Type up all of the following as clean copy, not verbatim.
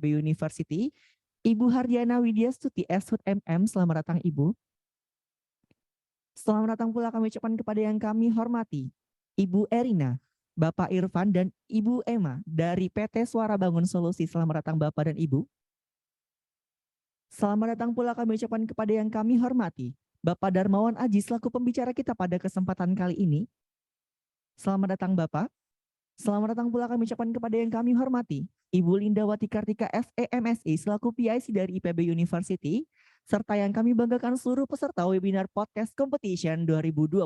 IPB University, Ibu Hardiana Widyastuti Shud MM. Selamat datang Ibu. Selamat datang pula kami ucapkan kepada yang kami hormati, Ibu Erina, Bapak Irfan, dan Ibu Emma dari PT Suara Bangun Solusi. Selamat datang Bapak dan Ibu. Selamat datang pula kami ucapkan kepada yang kami hormati, Bapak Darmawan Aji selaku pembicara kita pada kesempatan kali ini. Selamat datang Bapak. Selamat datang pula kami ucapkan kepada yang kami hormati, Ibu Lindawati Kartika FEMSI selaku PIC dari IPB University, serta yang kami banggakan seluruh peserta webinar Podcast Competition 2022.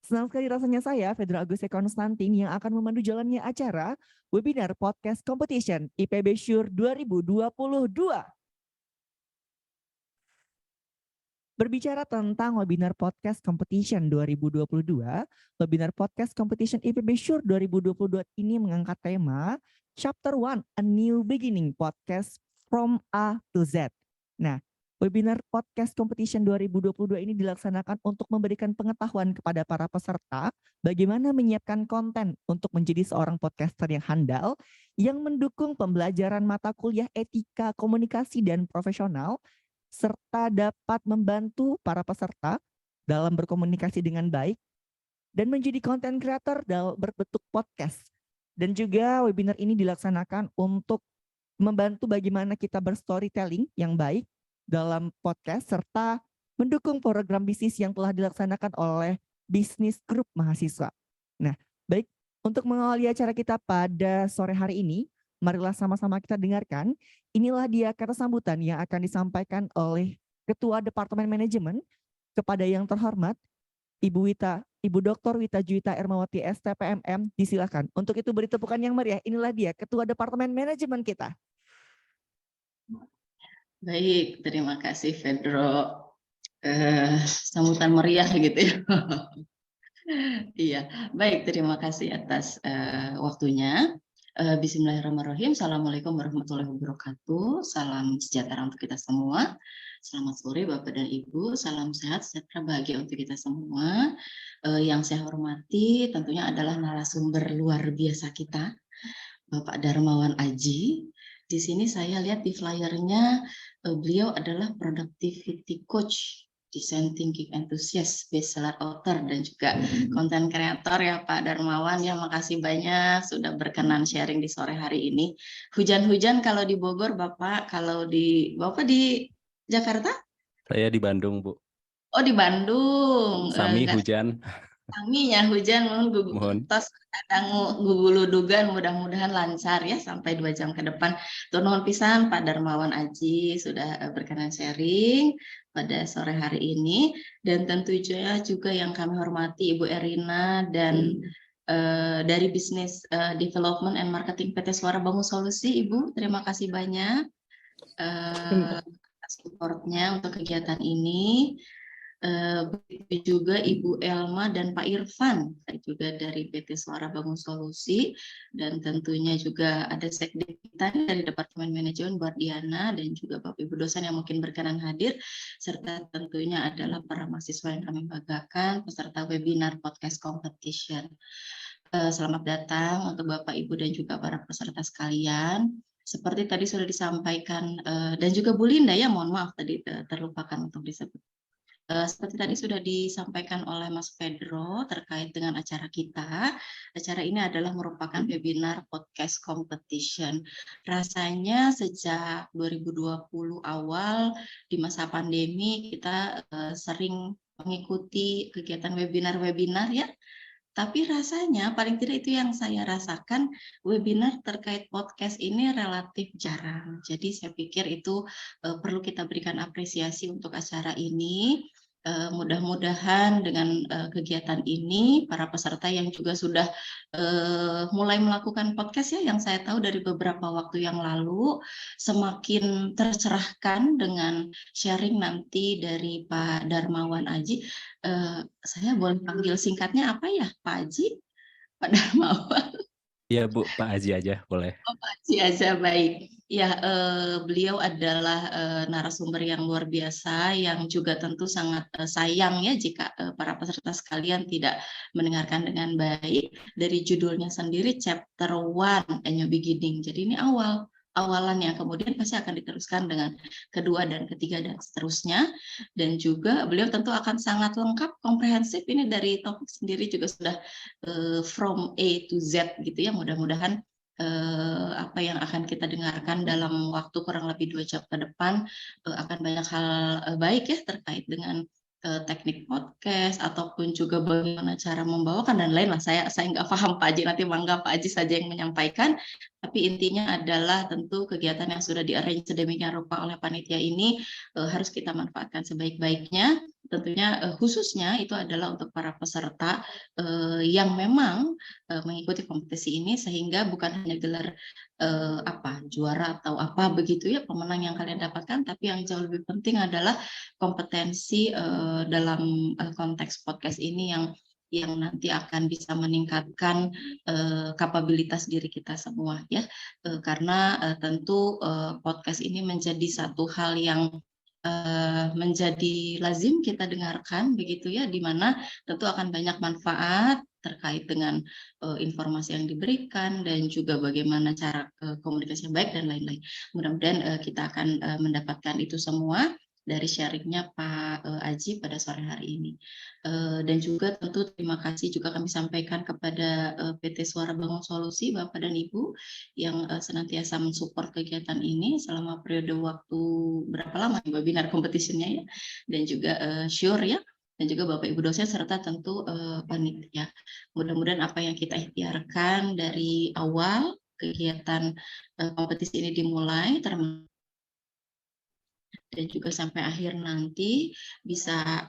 Senang sekali rasanya saya, Fedra Aguste Konstantin, yang akan memandu jalannya acara webinar Podcast Competition IPB Sure 2022. Berbicara tentang webinar Podcast Competition 2022, webinar Podcast Competition IPB Sure 2022 ini mengangkat tema Chapter 1, A New Beginning Podcast from A to Z. Nah, webinar Podcast Competition 2022 ini dilaksanakan untuk memberikan pengetahuan kepada para peserta bagaimana menyiapkan konten untuk menjadi seorang podcaster yang handal yang mendukung pembelajaran mata kuliah etika, komunikasi, dan profesional, serta dapat membantu para peserta dalam berkomunikasi dengan baik dan menjadi content creator dalam berbentuk podcast. Dan juga webinar ini dilaksanakan untuk membantu bagaimana kita berstorytelling yang baik dalam podcast serta mendukung program bisnis yang telah dilaksanakan oleh bisnis grup mahasiswa. Nah, baik, untuk mengawali acara kita pada sore hari ini, marilah sama-sama kita dengarkan. Inilah dia kata sambutan yang akan disampaikan oleh Ketua Departemen Manajemen kepada yang terhormat Ibu Dr. Wita Juwita Ermawati STPMM. Disilakan. Untuk itu beri tepukan yang meriah. Inilah dia Ketua Departemen Manajemen kita. Baik, terima kasih Fedro. Sambutan meriah gitu ya. Iya, baik, terima kasih atas waktunya. Bismillahirrahmanirrahim. Assalamualaikum warahmatullahi wabarakatuh. Salam sejahtera untuk kita semua. Selamat sore Bapak dan Ibu. Salam sehat, sejahtera, bahagia untuk kita semua. Yang saya hormati tentunya adalah narasumber luar biasa kita, Bapak Darmawan Aji. Di sini saya lihat di flyernya beliau adalah productivity coach, design thinking enthusiast, bestseller author, dan juga konten kreator ya Pak Darmawan. Ya, makasih banyak sudah berkenan sharing di sore hari ini. Hujan-hujan kalau di Bogor Bapak, kalau di Bapak di Jakarta? Saya di Bandung, Bu. Oh, di Bandung. Sami hujan. Kami ya hujan Mohon. tos kadang guguludugan, mudah-mudahan lancar ya sampai 2 jam ke depan. Nuhun pisan Pak Darmawan Aji sudah berkenan sharing pada sore hari ini, dan tentu juga yang kami hormati Ibu Erina dan dari Business Development and Marketing PT Suara Bangun Solusi. Ibu, terima kasih banyak atas supportnya untuk kegiatan ini. Begitu juga Ibu Elma dan Pak Irfan juga dari PT Suara Bangun Solusi, dan tentunya juga ada sekde kita dari Departemen Manajemen Bu Diana, dan juga Bapak Ibu dosen yang mungkin berkenan hadir, serta tentunya adalah para mahasiswa yang kami banggakan peserta webinar Podcast Competition. Selamat datang untuk Bapak Ibu dan juga para peserta sekalian. Seperti tadi sudah disampaikan dan juga Bu Linda ya, mohon maaf tadi terlupakan untuk disebut. Seperti tadi sudah disampaikan oleh Mas Pedro terkait dengan acara kita. Acara ini adalah merupakan webinar podcast competition. Rasanya sejak 2020 awal di masa pandemi kita sering mengikuti kegiatan webinar-webinar ya. Tapi rasanya paling tidak itu yang saya rasakan, webinar terkait podcast ini relatif jarang. Jadi saya pikir itu perlu kita berikan apresiasi untuk acara ini. Mudah-mudahan dengan kegiatan ini para peserta yang juga sudah mulai melakukan podcast ya, yang saya tahu dari beberapa waktu yang lalu, semakin tercerahkan dengan sharing nanti dari Pak Darmawan Aji. Saya boleh panggil singkatnya apa ya, Pak Aji? Pak Darmawan. Iya Bu, Pak Aji aja boleh. Oh, Pak Aji aja, baik. Ya, beliau adalah narasumber yang luar biasa, yang juga tentu sangat sayang ya jika para peserta sekalian tidak mendengarkan dengan baik. Dari judulnya sendiri, Chapter 1, A New Beginning. Jadi ini awal awalannya, kemudian pasti akan diteruskan dengan kedua dan ketiga dan seterusnya. Dan juga beliau tentu akan sangat lengkap, komprehensif. Ini dari topik sendiri juga sudah from A to Z gitu ya. Mudah-mudahan apa yang akan kita dengarkan dalam waktu kurang lebih 2 jam ke depan akan banyak hal baik ya terkait dengan teknik podcast ataupun juga bagaimana cara membawakan dan lain lah. Saya nggak paham Pak Haji, nanti mangga Pak Haji saja yang menyampaikan. Tapi intinya adalah tentu kegiatan yang sudah di-arrange sedemikian rupa oleh panitia ini harus kita manfaatkan sebaik-baiknya. Tentunya khususnya itu adalah untuk para peserta yang memang mengikuti kompetisi ini, sehingga bukan hanya gelar juara atau apa begitu ya pemenang yang kalian dapatkan, tapi yang jauh lebih penting adalah kompetensi dalam konteks podcast ini yang nanti akan bisa meningkatkan kapabilitas diri kita semua ya, karena tentu podcast ini menjadi satu hal yang menjadi lazim kita dengarkan begitu ya, di mana tentu akan banyak manfaat terkait dengan informasi yang diberikan dan juga bagaimana cara komunikasi yang baik dan lain-lain. Mudah-mudahan kita akan mendapatkan itu semua dari sharingnya Pak Aji pada sore hari ini. Dan juga tentu terima kasih juga kami sampaikan kepada PT Suara Bangun Solusi, Bapak dan Ibu yang senantiasa mensupport kegiatan ini selama periode waktu berapa lama webinar competition-nya ya, dan juga Sure ya, dan juga Bapak Ibu dosen serta tentu panitia. Mudah-mudahan apa yang kita ikhtiarkan dari awal kegiatan kompetisi ini dimulai dan juga sampai akhir nanti bisa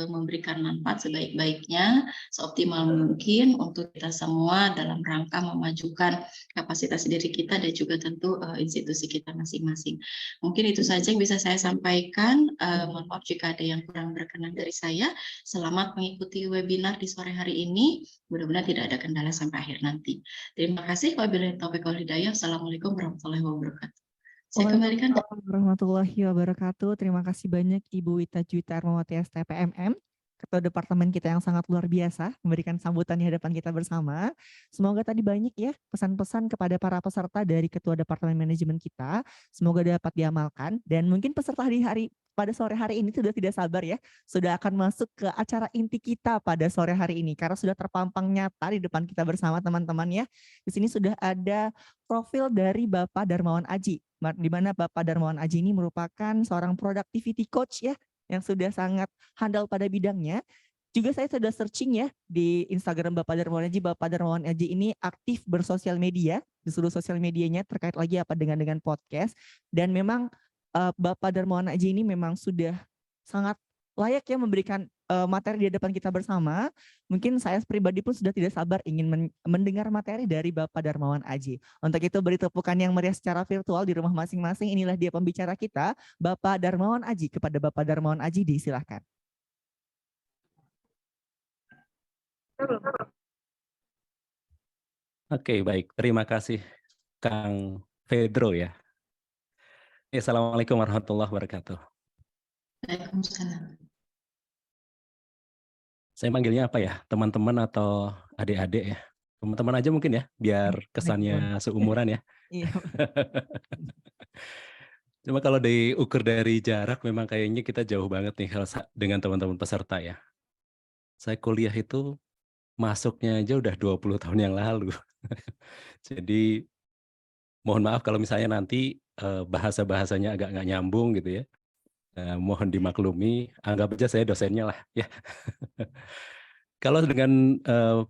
memberikan manfaat sebaik-baiknya, seoptimal mungkin untuk kita semua dalam rangka memajukan kapasitas diri kita dan juga tentu institusi kita masing-masing. Mungkin itu saja yang bisa saya sampaikan. Mohon maaf jika ada yang kurang berkenan dari saya. Selamat mengikuti webinar di sore hari ini. Mudah-mudahan tidak ada kendala sampai akhir nanti. Terima kasih. Wabillahi taufiq wal hidayah. Assalamualaikum warahmatullahi wabarakatuh. Saya kembalikan. Waalaikumsalam warahmatullahi wabarakatuh. Terima kasih banyak Ibu Wita Juwita Armawati STPMM, Ketua Departemen kita yang sangat luar biasa, memberikan sambutan di hadapan kita bersama. Semoga tadi banyak ya pesan-pesan kepada para peserta dari Ketua Departemen Manajemen kita. Semoga dapat diamalkan, dan mungkin peserta pada sore hari ini sudah tidak sabar ya, sudah akan masuk ke acara inti kita pada sore hari ini karena sudah terpampang nyata di depan kita bersama teman-teman ya. Di sini sudah ada profil dari Bapak Darmawan Aji, di mana Bapak Darmawan Aji ini merupakan seorang productivity coach ya, yang sudah sangat handal pada bidangnya. Juga saya sudah searching ya di Instagram Bapak Darmawan Aji. Bapak Darmawan Aji ini aktif bersosial media, di seluruh sosial medianya terkait lagi apa dengan podcast. Dan memang Bapak Darmawan Aji ini memang sudah sangat layak ya memberikan materi di hadapan kita bersama. Mungkin saya pribadi pun sudah tidak sabar ingin mendengar materi dari Bapak Darmawan Aji. Untuk itu beri tepukan yang meriah secara virtual di rumah masing-masing. Inilah dia pembicara kita, Bapak Darmawan Aji. Kepada Bapak Darmawan Aji disilahkan. Oke, baik. Terima kasih Kang Pedro ya. Assalamualaikum warahmatullahi wabarakatuh. Waalaikumsalam. Saya panggilnya apa ya? Teman-teman atau adik-adik ya? Teman-teman aja mungkin ya, biar kesannya seumuran ya. Iya. Cuma kalau diukur dari jarak memang kayaknya kita jauh banget nih dengan teman-teman peserta ya. Saya kuliah itu masuknya aja udah 20 tahun yang lalu. Jadi mohon maaf kalau misalnya nanti bahasa-bahasanya agak nggak nyambung gitu ya. Mohon dimaklumi, anggap aja saya dosennya lah ya. Kalau dengan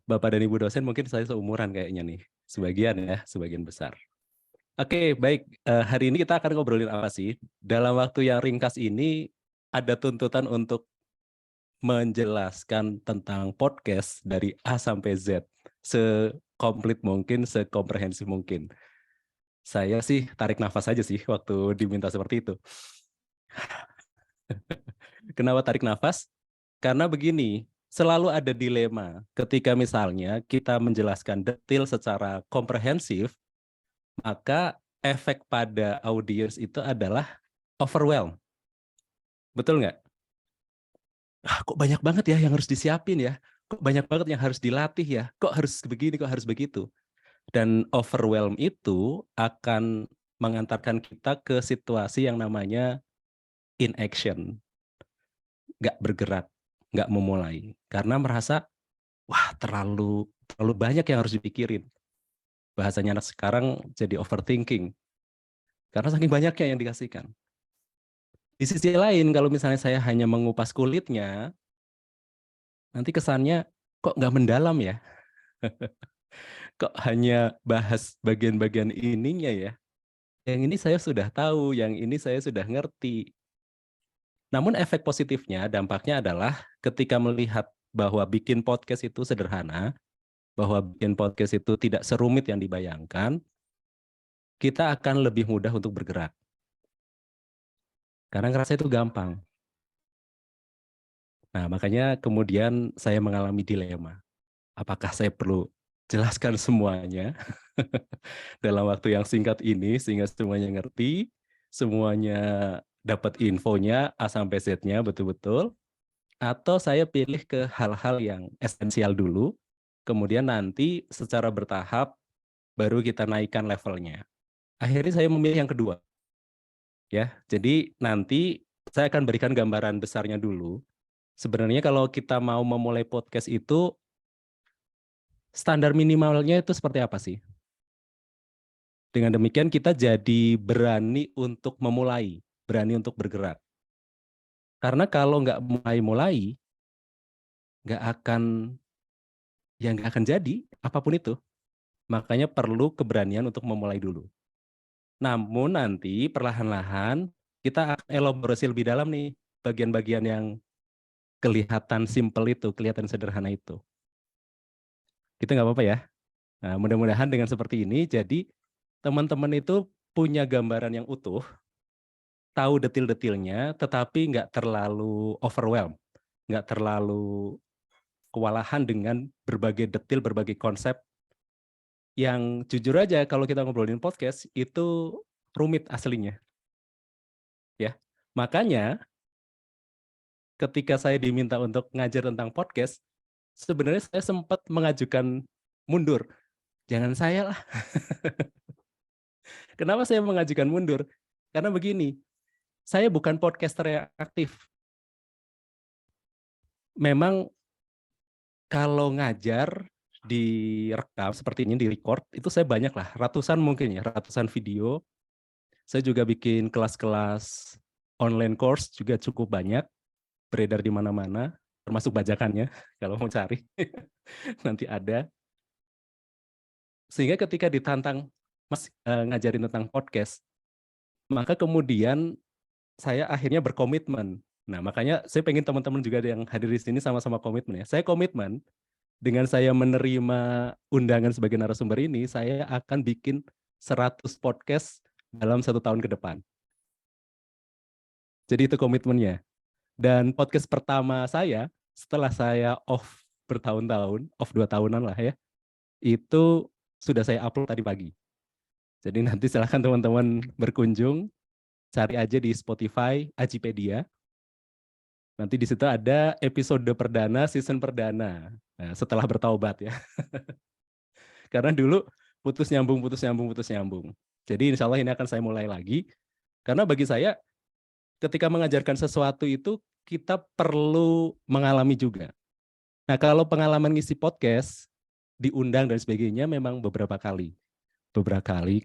Bapak dan Ibu dosen mungkin saya seumuran kayaknya nih, sebagian besar. Oke, baik. Hari ini kita akan ngobrolin apa sih? Dalam waktu yang ringkas ini ada tuntutan untuk menjelaskan tentang podcast dari A sampai Z, sekomplit mungkin, sekomprehensif mungkin. Saya sih tarik nafas aja sih waktu diminta seperti itu. Kenapa tarik nafas? Karena begini, selalu ada dilema ketika misalnya kita menjelaskan detail secara komprehensif, maka efek pada audiens itu adalah overwhelm. Betul nggak? Kok banyak banget ya yang harus disiapin ya? Kok banyak banget yang harus dilatih ya? Kok harus begini, kok harus begitu? Dan overwhelm itu akan mengantarkan kita ke situasi yang namanya inaction, nggak bergerak, nggak memulai. Karena merasa, wah terlalu banyak yang harus dipikirin. Bahasanya anak sekarang jadi overthinking. Karena saking banyaknya yang dikasihkan. Di sisi lain, kalau misalnya saya hanya mengupas kulitnya, nanti kesannya kok nggak mendalam ya? Kok hanya bahas bagian-bagian ininya ya? Yang ini saya sudah tahu, yang ini saya sudah ngerti. Namun efek positifnya, dampaknya adalah ketika melihat bahwa bikin podcast itu sederhana, bahwa bikin podcast itu tidak serumit yang dibayangkan, kita akan lebih mudah untuk bergerak. Karena ngerasa itu gampang. Nah, makanya kemudian saya mengalami dilema. Apakah saya perlu jelaskan semuanya dalam waktu yang singkat ini sehingga semuanya ngerti, semuanya dapat infonya A sampai Z-nya betul-betul, atau saya pilih ke hal-hal yang esensial dulu, kemudian nanti secara bertahap baru kita naikkan levelnya. Akhirnya saya memilih yang kedua. Ya, jadi nanti saya akan berikan gambaran besarnya dulu. Sebenarnya kalau kita mau memulai podcast itu, standar minimalnya itu seperti apa sih? Dengan demikian kita jadi berani untuk memulai, berani untuk bergerak. Karena kalau nggak mulai-mulai, nggak akan jadi apapun itu. Makanya perlu keberanian untuk memulai dulu. Namun nanti perlahan-lahan kita akan elaborasi lebih dalam nih bagian-bagian yang kelihatan simple itu, kelihatan sederhana itu. Gitu nggak apa-apa ya. Nah, mudah-mudahan dengan seperti ini, jadi teman-teman itu punya gambaran yang utuh, tahu detil-detilnya, tetapi nggak terlalu overwhelmed, nggak terlalu kewalahan dengan berbagai detil, berbagai konsep yang jujur aja kalau kita ngobrolin podcast itu rumit aslinya. Ya, makanya ketika saya diminta untuk ngajar tentang podcast, sebenarnya saya sempat mengajukan mundur. Jangan saya lah. Kenapa saya mengajukan mundur? Karena begini, saya bukan podcaster yang aktif. Memang kalau ngajar direkam seperti ini, di record, itu saya banyak lah, ratusan mungkin ya, ratusan video. Saya juga bikin kelas-kelas online course juga cukup banyak, beredar di mana-mana, termasuk bajakannya, kalau mau cari, nanti ada. Sehingga ketika ditantang, Mas ngajarin tentang podcast, maka kemudian saya akhirnya berkomitmen. Nah, makanya saya pengen teman-teman juga yang hadir di sini sama-sama komitmen ya. Saya komitmen dengan saya menerima undangan sebagai narasumber ini, saya akan bikin 100 podcast dalam 1 tahun ke depan. Jadi itu komitmennya. Dan podcast pertama saya, setelah saya off bertahun-tahun, off 2 tahunan lah ya, itu sudah saya upload tadi pagi. Jadi nanti silahkan teman-teman berkunjung, cari aja di Spotify, Ajipedia. Nanti di situ ada episode perdana, season perdana. Nah, setelah bertaubat ya. Karena dulu putus nyambung. Jadi insya Allah ini akan saya mulai lagi. Karena bagi saya, ketika mengajarkan sesuatu itu, kita perlu mengalami juga. Nah, kalau pengalaman ngisi podcast, diundang dan sebagainya memang beberapa kali.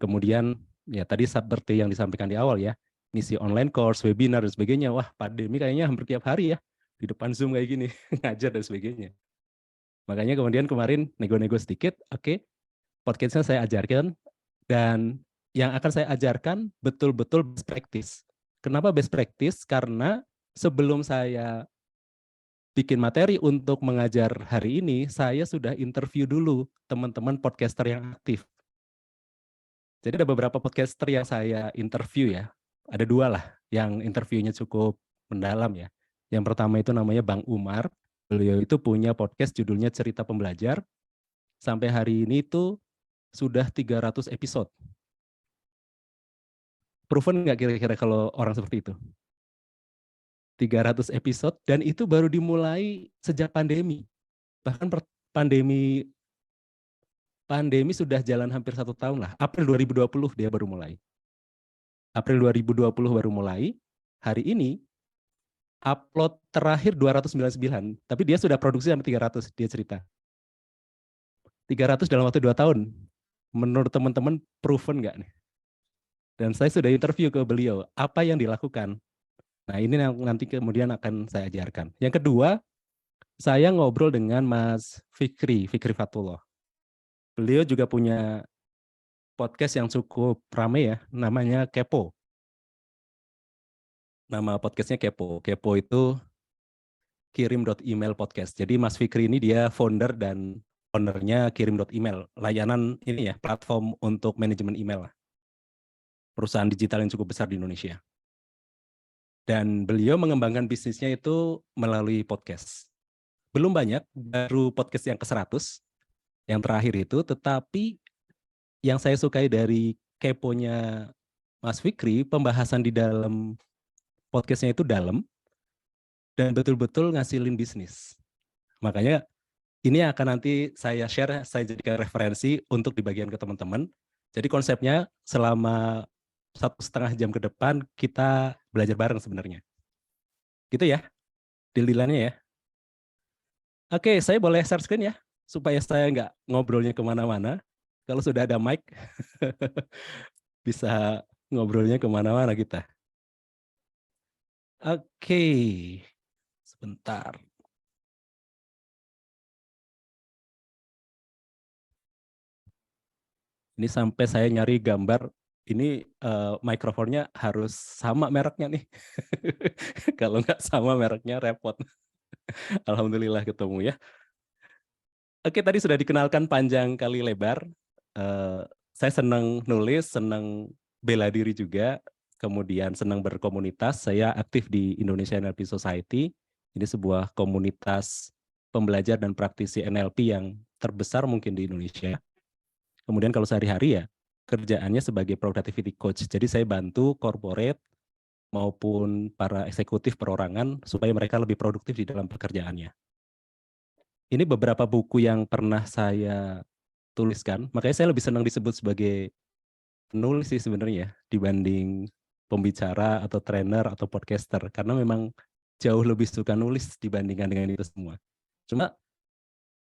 Kemudian ya tadi seperti yang disampaikan di awal ya, ngisi online course, webinar dan sebagainya. Wah, pandemi kayaknya hampir tiap hari ya di depan Zoom kayak gini, ngajar dan sebagainya. Makanya kemudian kemarin nego-nego sedikit, oke, podcastnya saya ajarkan dan yang akan saya ajarkan betul-betul best practice. Kenapa best practice? Karena sebelum saya bikin materi untuk mengajar hari ini, saya sudah interview dulu teman-teman podcaster yang aktif. Jadi ada beberapa podcaster yang saya interview ya. Ada 2 lah yang interviewnya cukup mendalam ya. Yang pertama itu namanya Bang Umar. Beliau itu punya podcast judulnya Cerita Pembelajar. Sampai hari ini itu sudah 300 episode. Proven nggak kira-kira kalau orang seperti itu? 300 episode dan itu baru dimulai sejak pandemi. Bahkan pandemi sudah jalan hampir 1 tahun lah. April 2020 dia baru mulai. April 2020 baru mulai. Hari ini upload terakhir 299, tapi dia sudah produksi sampai 300, dia cerita. 300 dalam waktu 2 tahun. Menurut teman-teman proven nggak nih? Dan saya sudah interview ke beliau, apa yang dilakukan. Nah ini yang nanti kemudian akan saya ajarkan. Yang kedua, saya ngobrol dengan Mas Fikri Fatullah. Beliau juga punya podcast yang cukup ramai ya, namanya Kepo. Nama podcastnya Kepo. Kepo itu kirim.email podcast. Jadi Mas Fikri ini dia founder dan ownernya kirim.email, layanan ini ya, platform untuk manajemen email lah. Perusahaan digital yang cukup besar di Indonesia. Dan beliau mengembangkan bisnisnya itu melalui podcast. Belum banyak, baru podcast yang ke-100, yang terakhir itu, tetapi yang saya sukai dari Keponya Mas Fikri, pembahasan di dalam podcastnya itu dalam, dan betul-betul ngasilin bisnis. Makanya ini akan nanti saya share, saya jadikan referensi untuk dibagikan ke teman-teman. Jadi konsepnya selama 1,5 jam ke depan kita belajar bareng sebenarnya. Gitu ya, deal-dealannya ya. Oke, saya boleh share screen ya, supaya saya nggak ngobrolnya kemana-mana. Kalau sudah ada mic, bisa ngobrolnya kemana-mana kita. Oke, sebentar. Ini sampai saya nyari gambar, ini mikrofonnya harus sama mereknya nih. Kalau nggak sama mereknya repot. Alhamdulillah ketemu ya. Oke, tadi sudah dikenalkan panjang kali lebar. Saya senang nulis, senang bela diri juga, kemudian senang berkomunitas. Saya aktif di Indonesia NLP Society. Ini sebuah komunitas pembelajar dan praktisi NLP yang terbesar mungkin di Indonesia. Kemudian kalau sehari-hari ya, kerjaannya sebagai productivity coach. Jadi saya bantu corporate maupun para eksekutif perorangan supaya mereka lebih produktif di dalam pekerjaannya. Ini beberapa buku yang pernah saya tuliskan, makanya saya lebih senang disebut sebagai penulis sih sebenarnya dibanding pembicara atau trainer atau podcaster, karena memang jauh lebih suka nulis dibandingkan dengan itu semua. Cuma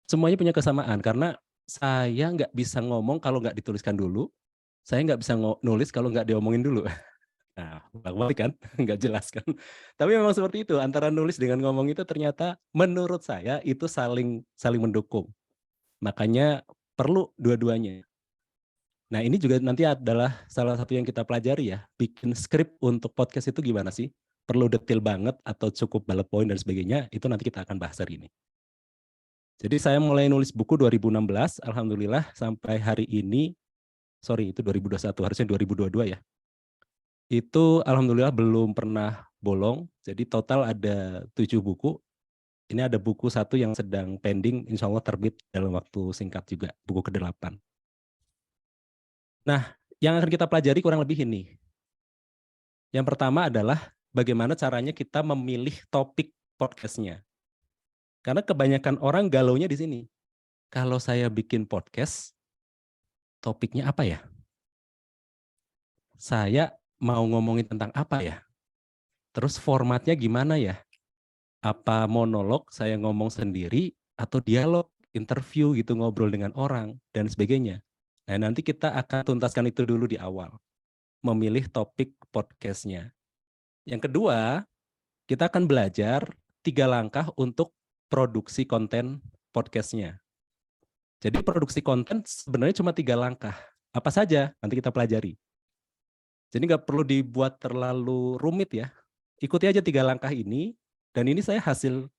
semuanya punya kesamaan, karena saya nggak bisa ngomong kalau nggak dituliskan dulu, saya nggak bisa nulis kalau nggak diomongin dulu. Nah, balik kan, nggak jelas kan. Tapi memang seperti itu, antara nulis dengan ngomong itu ternyata menurut saya itu saling mendukung. Makanya perlu dua-duanya. Nah ini juga nanti adalah salah satu yang kita pelajari ya, bikin skrip untuk podcast itu gimana sih? Perlu detail banget atau cukup bullet point dan sebagainya, itu nanti kita akan bahas hari ini. Jadi saya mulai nulis buku 2016, alhamdulillah sampai hari ini, sorry itu 2021, harusnya 2022 ya. Itu alhamdulillah belum pernah bolong, jadi total ada 7 buku. Ini ada buku 1 yang sedang pending, insya Allah terbit dalam waktu singkat juga, buku ke-8. Nah, yang akan kita pelajari kurang lebih ini. Yang pertama adalah bagaimana caranya kita memilih topik podcastnya. Karena kebanyakan orang galaunya di sini. Kalau saya bikin podcast, topiknya apa ya? Saya mau ngomongin tentang apa ya? Terus formatnya gimana ya? Apa monolog, saya ngomong sendiri, atau dialog, interview gitu, ngobrol dengan orang, dan sebagainya. Nah, nanti kita akan tuntaskan itu dulu di awal. Memilih topik podcastnya. Yang kedua, kita akan belajar 3 langkah untuk produksi konten podcastnya. Jadi produksi konten sebenarnya cuma 3 langkah. Apa saja? Nanti kita pelajari. Jadi nggak perlu dibuat terlalu rumit ya. Ikuti aja 3 langkah ini. Dan ini saya hasil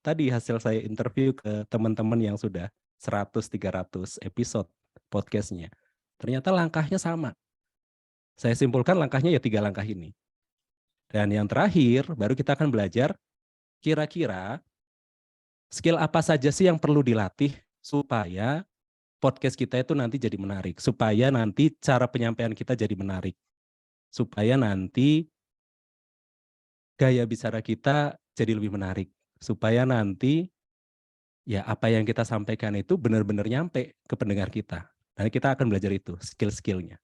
saya interview ke teman-teman yang sudah 100-300 episode podcastnya. Ternyata langkahnya sama. Saya simpulkan langkahnya ya 3 langkah ini. Dan yang terakhir, baru kita akan belajar kira-kira skill apa saja sih yang perlu dilatih supaya podcast kita itu nanti jadi menarik, supaya nanti cara penyampaian kita jadi menarik, supaya nanti gaya bicara kita jadi lebih menarik, supaya nanti ya apa yang kita sampaikan itu benar-benar nyampe ke pendengar kita. Nanti kita akan belajar itu, skill-skillnya.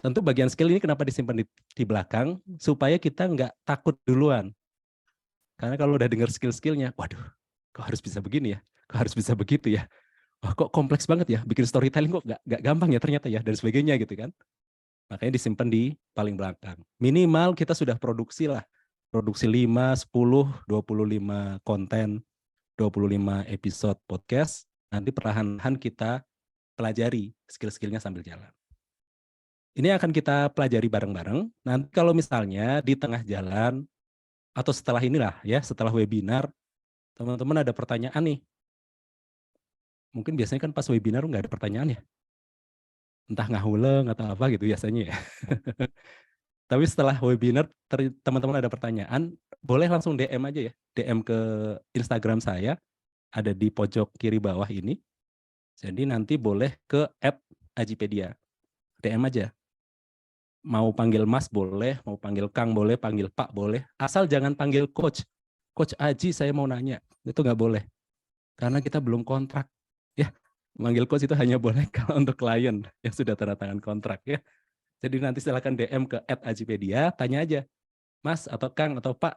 Tentu bagian skill ini kenapa disimpan di belakang, supaya kita nggak takut duluan. Karena kalau udah dengar skill-skillnya, waduh, kok harus bisa begini ya, kok harus bisa begitu ya, wah kok kompleks banget ya, bikin storytelling kok nggak gampang ya ternyata ya, dan sebagainya gitu kan. Makanya disimpan di paling belakang. Minimal kita sudah produksi lah, produksi 5, 10, 25 konten, 25 episode podcast, nanti perlahan-lahan kita pelajari skill-skillnya sambil jalan. Ini akan kita pelajari bareng-bareng. Nanti kalau misalnya di tengah jalan atau setelah inilah ya, setelah webinar, teman-teman ada pertanyaan nih. Mungkin biasanya kan pas webinar nggak ada pertanyaan ya. Entah ngahuleng atau apa gitu biasanya ya. Tapi setelah webinar teman-teman ada pertanyaan, boleh langsung DM aja ya. DM ke Instagram saya, ada di pojok kiri bawah ini. Jadi nanti boleh ke @ajipedia. DM aja. Mau panggil Mas boleh, mau panggil Kang boleh, panggil Pak boleh. Asal jangan panggil Coach. Coach Aji saya mau nanya. Itu nggak boleh. Karena kita belum kontrak. Ya, manggil Coach itu hanya boleh kalau untuk klien yang sudah tanda tangan kontrak ya. Jadi nanti silakan DM ke @ajipedia, tanya aja. Mas atau Kang atau Pak,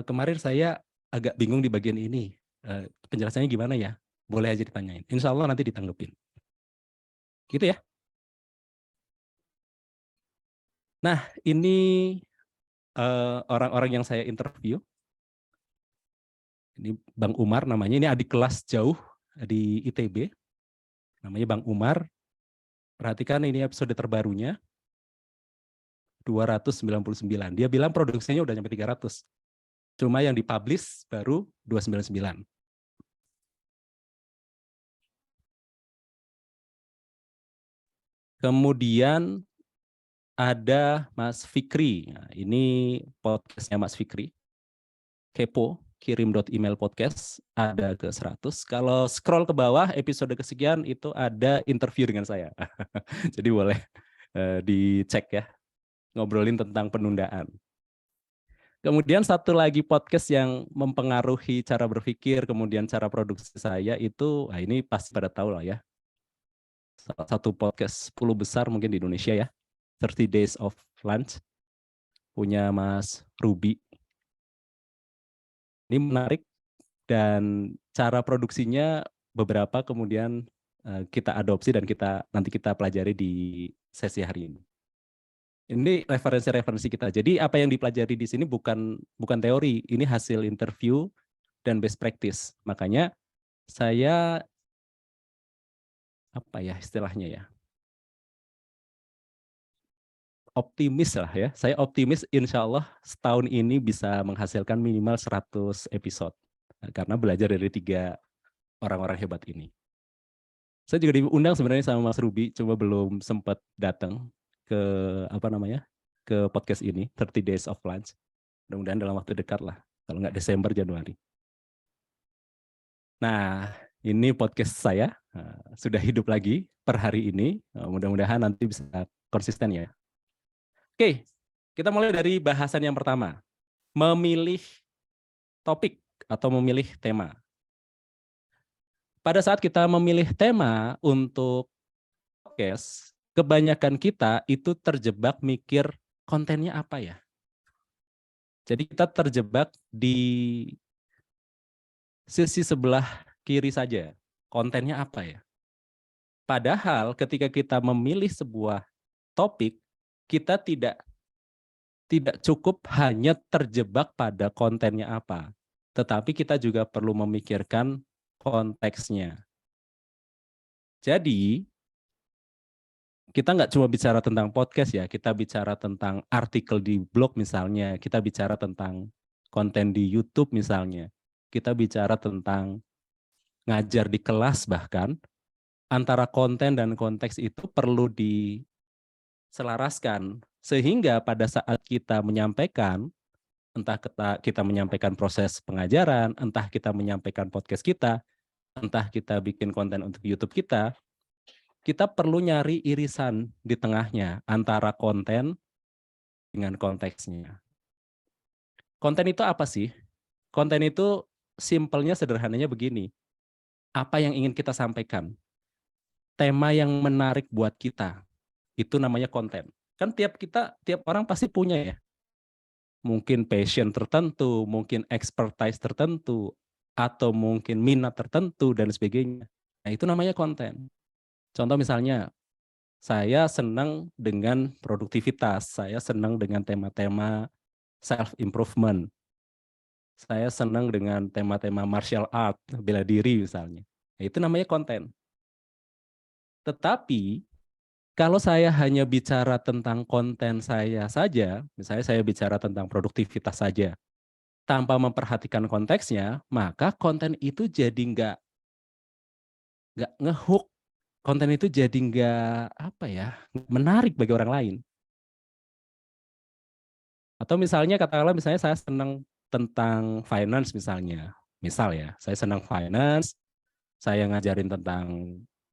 kemarin saya agak bingung di bagian ini. Penjelasannya gimana ya? Boleh aja ditanyain. Insya Allah nanti ditanggepin. Gitu ya. Nah, ini orang-orang yang saya interview. Ini Bang Umar namanya, ini adik kelas jauh di ITB. Namanya Bang Umar. Perhatikan ini episode terbarunya. 299. Dia bilang produksinya udah nyampe 300. Cuma yang dipublish baru 299. Kemudian ada Mas Fikri. Nah, ini podcastnya Mas Fikri. Kepo, kirim.email podcast, ada ke 100. Kalau scroll ke bawah, episode kesekian itu ada interview dengan saya. Jadi boleh dicek ya, ngobrolin tentang penundaan. Kemudian satu lagi podcast yang mempengaruhi cara berpikir, kemudian cara produksi saya itu, nah ini pasti pada tahu lah ya. Salah satu podcast 10 besar mungkin di Indonesia ya. 30 Days of Lunch. Punya Mas Ruby. Ini menarik dan cara produksinya beberapa kemudian kita adopsi dan nanti kita pelajari di sesi hari ini. Ini referensi-referensi kita. Jadi apa yang dipelajari di sini bukan teori, ini hasil interview dan best practice. Makanya saya apa ya istilahnya ya? Optimis lah ya. Saya optimis insya Allah setahun ini bisa menghasilkan minimal 100 episode. Karena belajar dari 3 orang-orang hebat ini. Saya juga diundang sebenarnya sama Mas Ruby, cuma belum sempat datang ke ke podcast ini, 30 Days of Lunch. Mudah-mudahan dalam waktu dekat lah, kalau nggak Desember, Januari. Nah, ini podcast saya sudah hidup lagi per hari ini. Mudah-mudahan nanti bisa konsisten ya. Oke, kita mulai dari bahasan yang pertama. Memilih topik atau memilih tema. Pada saat kita memilih tema untuk podcast, kebanyakan kita itu terjebak mikir kontennya apa ya. Jadi kita terjebak di sisi sebelah kiri saja. Kontennya apa ya. Padahal ketika kita memilih sebuah topik, kita tidak cukup hanya terjebak pada kontennya apa. Tetapi kita juga perlu memikirkan konteksnya. Jadi, kita nggak cuma bicara tentang podcast ya, kita bicara tentang artikel di blog misalnya, kita bicara tentang konten di YouTube misalnya, kita bicara tentang ngajar di kelas bahkan, antara konten dan konteks itu perlu diselaraskan, sehingga pada saat kita menyampaikan, entah kita menyampaikan proses pengajaran, entah kita menyampaikan podcast kita, entah kita bikin konten untuk YouTube kita perlu nyari irisan di tengahnya antara konten dengan konteksnya. Konten itu apa sih? Konten itu simpelnya sederhananya begini. Apa yang ingin kita sampaikan? Tema yang menarik buat kita. Itu namanya konten. Kan tiap orang pasti punya ya. Mungkin passion tertentu, mungkin expertise tertentu, atau mungkin minat tertentu dan sebagainya. Nah, itu namanya konten. Contoh misalnya, saya senang dengan produktivitas, saya senang dengan tema-tema self-improvement, saya senang dengan tema-tema martial art, bela diri misalnya. Nah, itu namanya konten. Tetapi, kalau saya hanya bicara tentang konten saya saja, misalnya saya bicara tentang produktivitas saja, tanpa memperhatikan konteksnya, maka konten itu jadi nggak ngehook, konten itu jadi nggak apa ya, menarik bagi orang lain. Atau misalnya katakanlah misalnya saya senang tentang finance misalnya, misal ya, saya senang finance, saya ngajarin tentang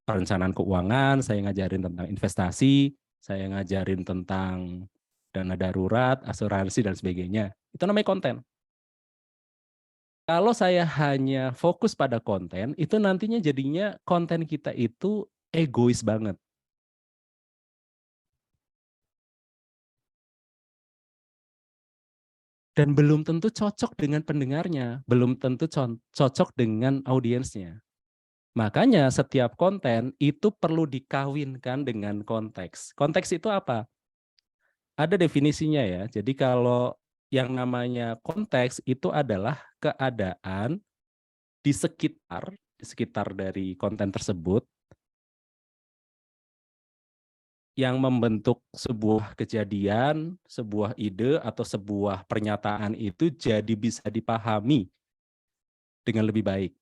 perencanaan keuangan, saya ngajarin tentang investasi, saya ngajarin tentang dana darurat, asuransi dan sebagainya. Itu namanya konten. Kalau saya hanya fokus pada konten, itu nantinya jadinya konten kita itu egois banget. Dan belum tentu cocok dengan pendengarnya, belum tentu cocok dengan audiensnya. Makanya setiap konten itu perlu dikawinkan dengan konteks. Konteks itu apa? Ada definisinya ya. Jadi kalau yang namanya konteks itu adalah keadaan di sekitar dari konten tersebut yang membentuk sebuah kejadian, sebuah ide, atau sebuah pernyataan itu jadi bisa dipahami dengan lebih baik.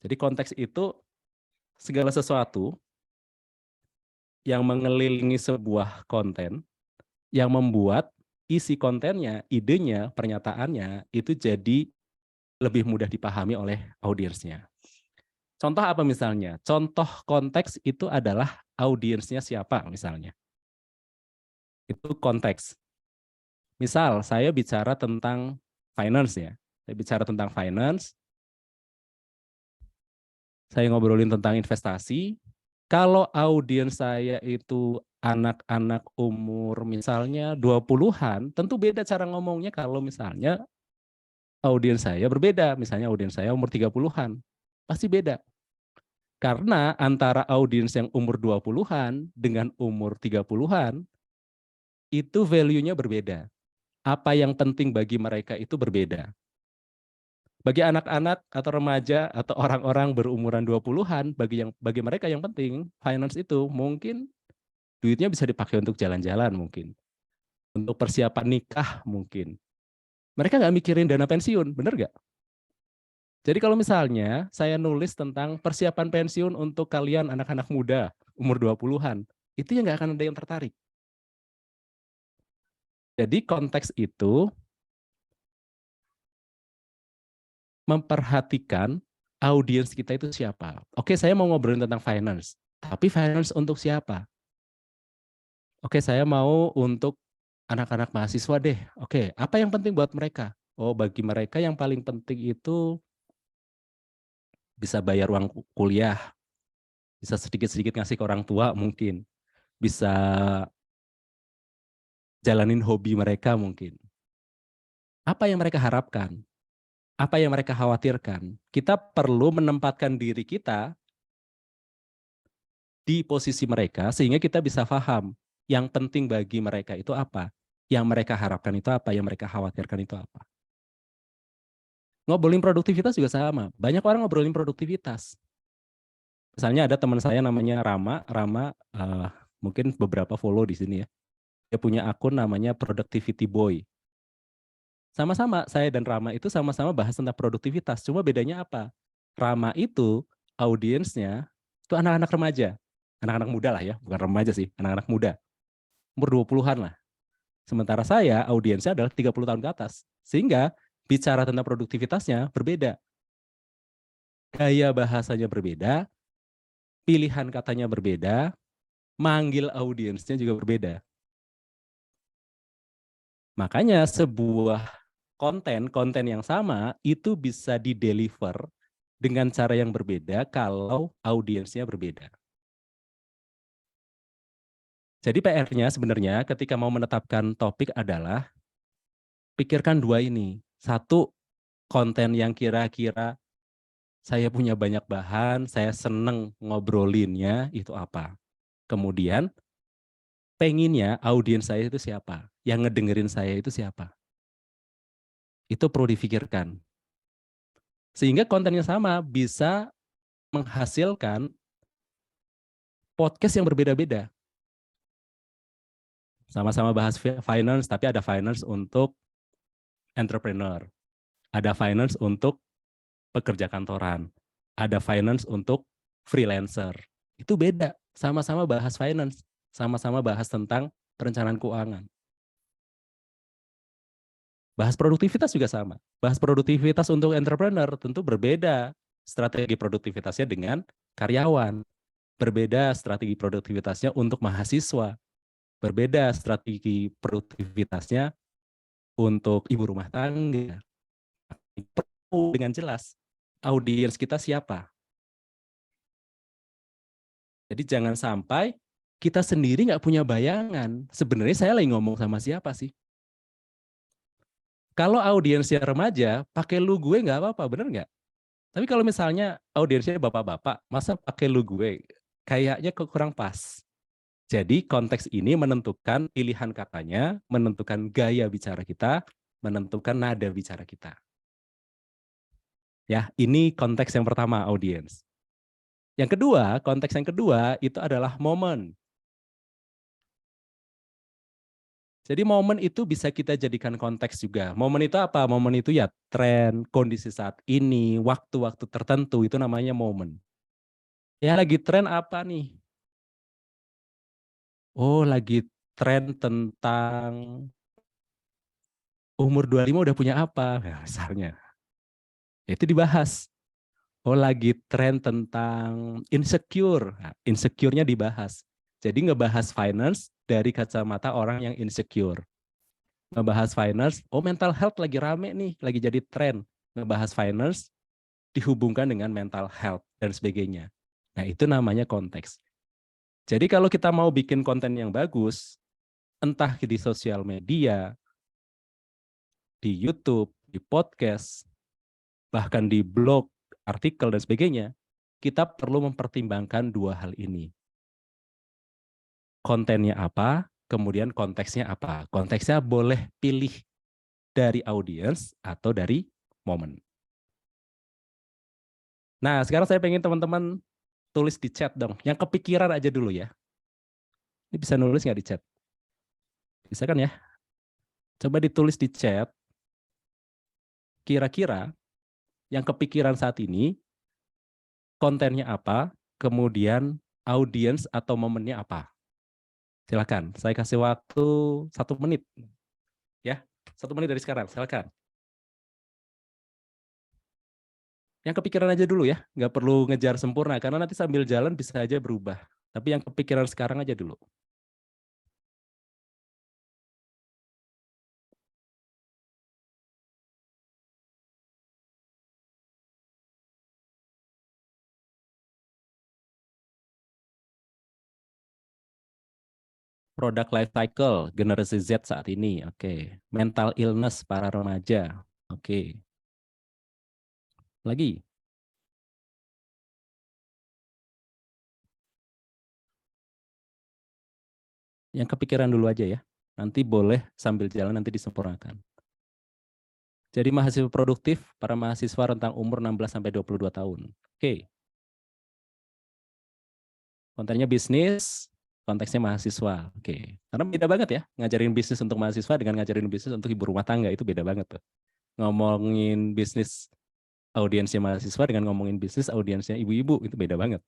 Jadi konteks itu segala sesuatu yang mengelilingi sebuah konten, yang membuat isi kontennya, idenya, pernyataannya, itu jadi lebih mudah dipahami oleh audiensnya. Contoh apa misalnya? Contoh konteks itu adalah audiensnya siapa misalnya. Itu konteks. Misal saya bicara tentang finance ya. Saya bicara tentang finance, saya ngobrolin tentang investasi. Kalau audiens saya itu anak-anak umur misalnya 20-an, tentu beda cara ngomongnya kalau misalnya audiens saya berbeda. Misalnya audiens saya umur 30-an. Pasti beda. Karena antara audiens yang umur 20-an dengan umur 30-an, itu value-nya berbeda. Apa yang penting bagi mereka itu berbeda. Bagi anak-anak atau remaja atau orang-orang berumuran 20-an, bagi mereka yang penting finance itu mungkin duitnya bisa dipakai untuk jalan-jalan mungkin, untuk persiapan nikah mungkin. Mereka nggak mikirin dana pensiun, bener nggak? Jadi kalau misalnya saya nulis tentang persiapan pensiun untuk kalian anak-anak muda umur 20-an, itu yang nggak akan ada yang tertarik. Jadi konteks itu memperhatikan audiens kita itu siapa. Oke, saya mau ngobrolin tentang finance, tapi finance untuk siapa? Oke, saya mau untuk anak-anak mahasiswa deh. Oke, apa yang penting buat mereka? Oh, bagi mereka yang paling penting itu bisa bayar uang kuliah, bisa sedikit-sedikit ngasih ke orang tua mungkin, bisa jalanin hobi mereka mungkin. Apa yang mereka harapkan? Apa yang mereka khawatirkan? Kita perlu menempatkan diri kita di posisi mereka sehingga kita bisa paham yang penting bagi mereka itu apa, yang mereka harapkan itu apa, yang mereka khawatirkan itu apa. Ngobrolin produktivitas juga sama. Banyak orang ngobrolin produktivitas. Misalnya ada teman saya namanya Rama mungkin beberapa follow di sini ya. Dia punya akun namanya Productivity Boy. Sama-sama saya dan Rama itu sama-sama bahas tentang produktivitas. Cuma bedanya apa? Rama itu audiensnya itu anak-anak remaja. Anak-anak muda lah ya, bukan remaja sih, anak-anak muda. Umur 20-an lah. Sementara saya audiensnya adalah 30 tahun ke atas. Sehingga bicara tentang produktivitasnya berbeda. Gaya bahasanya berbeda, pilihan katanya berbeda, manggil audiensnya juga berbeda. Makanya sebuah konten yang sama itu bisa dideliver dengan cara yang berbeda kalau audiensnya berbeda. Jadi PR-nya sebenarnya ketika mau menetapkan topik adalah pikirkan dua ini. Satu, konten yang kira-kira saya punya banyak bahan, saya seneng ngobrolinnya itu apa. Kemudian pengennya audiens saya itu siapa, yang ngedengerin saya itu siapa. Itu perlu difikirkan. Sehingga kontennya sama, bisa menghasilkan podcast yang berbeda-beda. Sama-sama bahas finance, tapi ada finance untuk entrepreneur. Ada finance untuk pekerja kantoran. Ada finance untuk freelancer. Itu beda. Sama-sama bahas finance. Sama-sama bahas tentang perencanaan keuangan. Bahas produktivitas juga sama. Bahas produktivitas untuk entrepreneur tentu berbeda strategi produktivitasnya dengan karyawan. Berbeda strategi produktivitasnya untuk mahasiswa. Berbeda strategi produktivitasnya untuk ibu rumah tangga. Perlu dengan jelas audiens kita siapa. Jadi jangan sampai kita sendiri nggak punya bayangan. Sebenarnya saya lagi ngomong sama siapa sih? Kalau audiensnya remaja, pakai lu gue nggak apa-apa, bener nggak? Tapi kalau misalnya audiensnya bapak-bapak, masa pakai lu gue? Kayaknya kurang pas. Jadi konteks ini menentukan pilihan katanya, menentukan gaya bicara kita, menentukan nada bicara kita. Ya, ini konteks yang pertama, audiens. Yang kedua, konteks yang kedua itu adalah momen. Jadi momen itu bisa kita jadikan konteks juga. Momen itu apa? Momen itu ya tren, kondisi saat ini, waktu-waktu tertentu, itu namanya momen. Ya lagi tren apa nih? Oh lagi tren tentang umur 25 udah punya apa? Ya, misalnya. Itu dibahas. Oh lagi tren tentang insecure. Nah, insecure-nya dibahas. Jadi ngebahas finance dari kacamata orang yang insecure. Ngebahas finance, oh mental health lagi rame nih, lagi jadi tren. Ngebahas finance dihubungkan dengan mental health dan sebagainya. Nah itu namanya konteks. Jadi kalau kita mau bikin konten yang bagus, entah di sosial media, di YouTube, di podcast, bahkan di blog, artikel, dan sebagainya, kita perlu mempertimbangkan dua hal ini. Kontennya apa, kemudian konteksnya apa. Konteksnya boleh pilih dari audiens atau dari momen. Nah, sekarang saya pengen teman-teman tulis di chat dong. Yang kepikiran aja dulu ya. Ini bisa nulis nggak di chat? Bisa kan ya? Coba ditulis di chat. Kira-kira yang kepikiran saat ini, kontennya apa, kemudian audiens atau momennya apa. Silakan, saya kasih waktu 1 menit. Ya, 1 menit dari sekarang, silakan. Yang kepikiran aja dulu ya, nggak perlu ngejar sempurna, karena nanti sambil jalan bisa aja berubah. Tapi yang kepikiran sekarang aja dulu. Product life cycle, generasi Z saat ini, oke. Mental illness para remaja, oke. Lagi. Yang kepikiran dulu aja ya. Nanti boleh sambil jalan nanti disempurnakan. Jadi mahasiswa produktif, para mahasiswa rentang umur 16-22 tahun. Oke. Kontennya bisnis, konteksnya mahasiswa. Oke. Karena beda banget ya, ngajarin bisnis untuk mahasiswa dengan ngajarin bisnis untuk ibu rumah tangga, itu beda banget tuh. Ngomongin bisnis audiensnya mahasiswa dengan ngomongin bisnis audiensnya ibu-ibu, itu beda banget.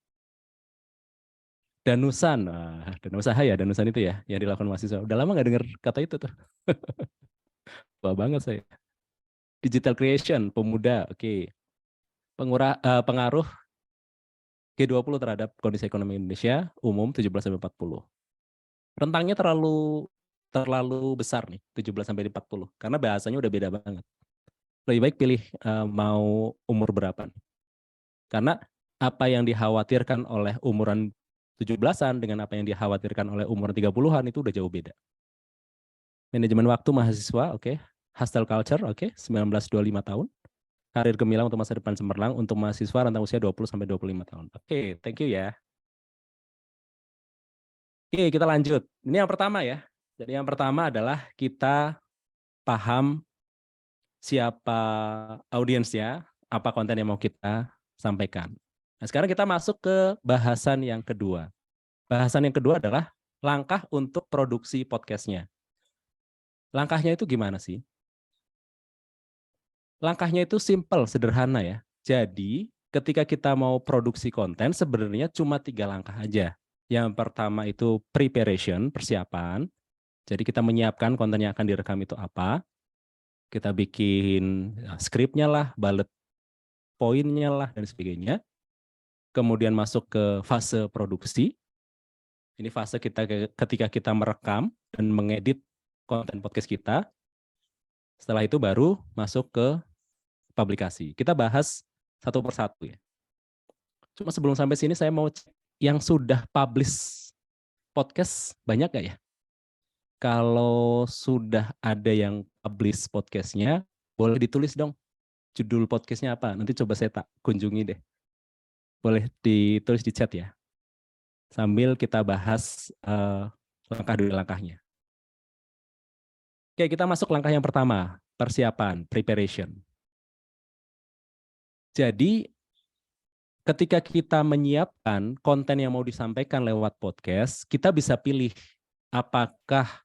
Danusan, dan usaha ya, danusan itu ya, yang dilakukan mahasiswa. Udah lama nggak dengar kata itu tuh. Wah banget saya. Digital creation, pemuda, oke. Pengaruh G20 terhadap kondisi ekonomi Indonesia, umum 17-40. Rentangnya terlalu besar nih, 17-40. Karena bahasanya udah beda banget. Lebih baik pilih mau umur berapa nih. Karena apa yang dikhawatirkan oleh umuran 17-an dengan apa yang dikhawatirkan oleh umur 30-an itu udah jauh beda. Manajemen waktu mahasiswa, oke. Hustle culture, oke. 19-25 tahun. Karir gemilang untuk masa depan cemerlang untuk mahasiswa rentang usia 20-25 tahun. Oke, thank you ya. Oke, kita lanjut. Ini yang pertama ya. Jadi yang pertama adalah kita paham siapa audiensnya, apa konten yang mau kita sampaikan. Nah, sekarang kita masuk ke bahasan yang kedua. Bahasan yang kedua adalah langkah untuk produksi podcastnya. Langkahnya itu gimana sih? Langkahnya itu simple, sederhana ya. Jadi ketika kita mau produksi konten sebenarnya cuma 3 langkah aja. Yang pertama itu preparation, persiapan. Jadi kita menyiapkan konten yang akan direkam itu apa. Kita bikin skripnya lah, bullet poinnya lah, dan sebagainya. Kemudian masuk ke fase produksi. Ini fase kita ketika kita merekam dan mengedit konten podcast kita. Setelah itu baru masuk ke publikasi. Kita bahas satu persatu ya. Cuma sebelum sampai sini saya mau cek yang sudah publish podcast banyak gak ya? Kalau sudah ada yang publish podcastnya, boleh ditulis dong judul podcastnya apa. Nanti coba saya tak kunjungi deh. Boleh ditulis di chat ya. Sambil kita bahas langkah demi langkahnya. Oke, kita masuk langkah yang pertama, persiapan, preparation. Jadi ketika kita menyiapkan konten yang mau disampaikan lewat podcast, kita bisa pilih apakah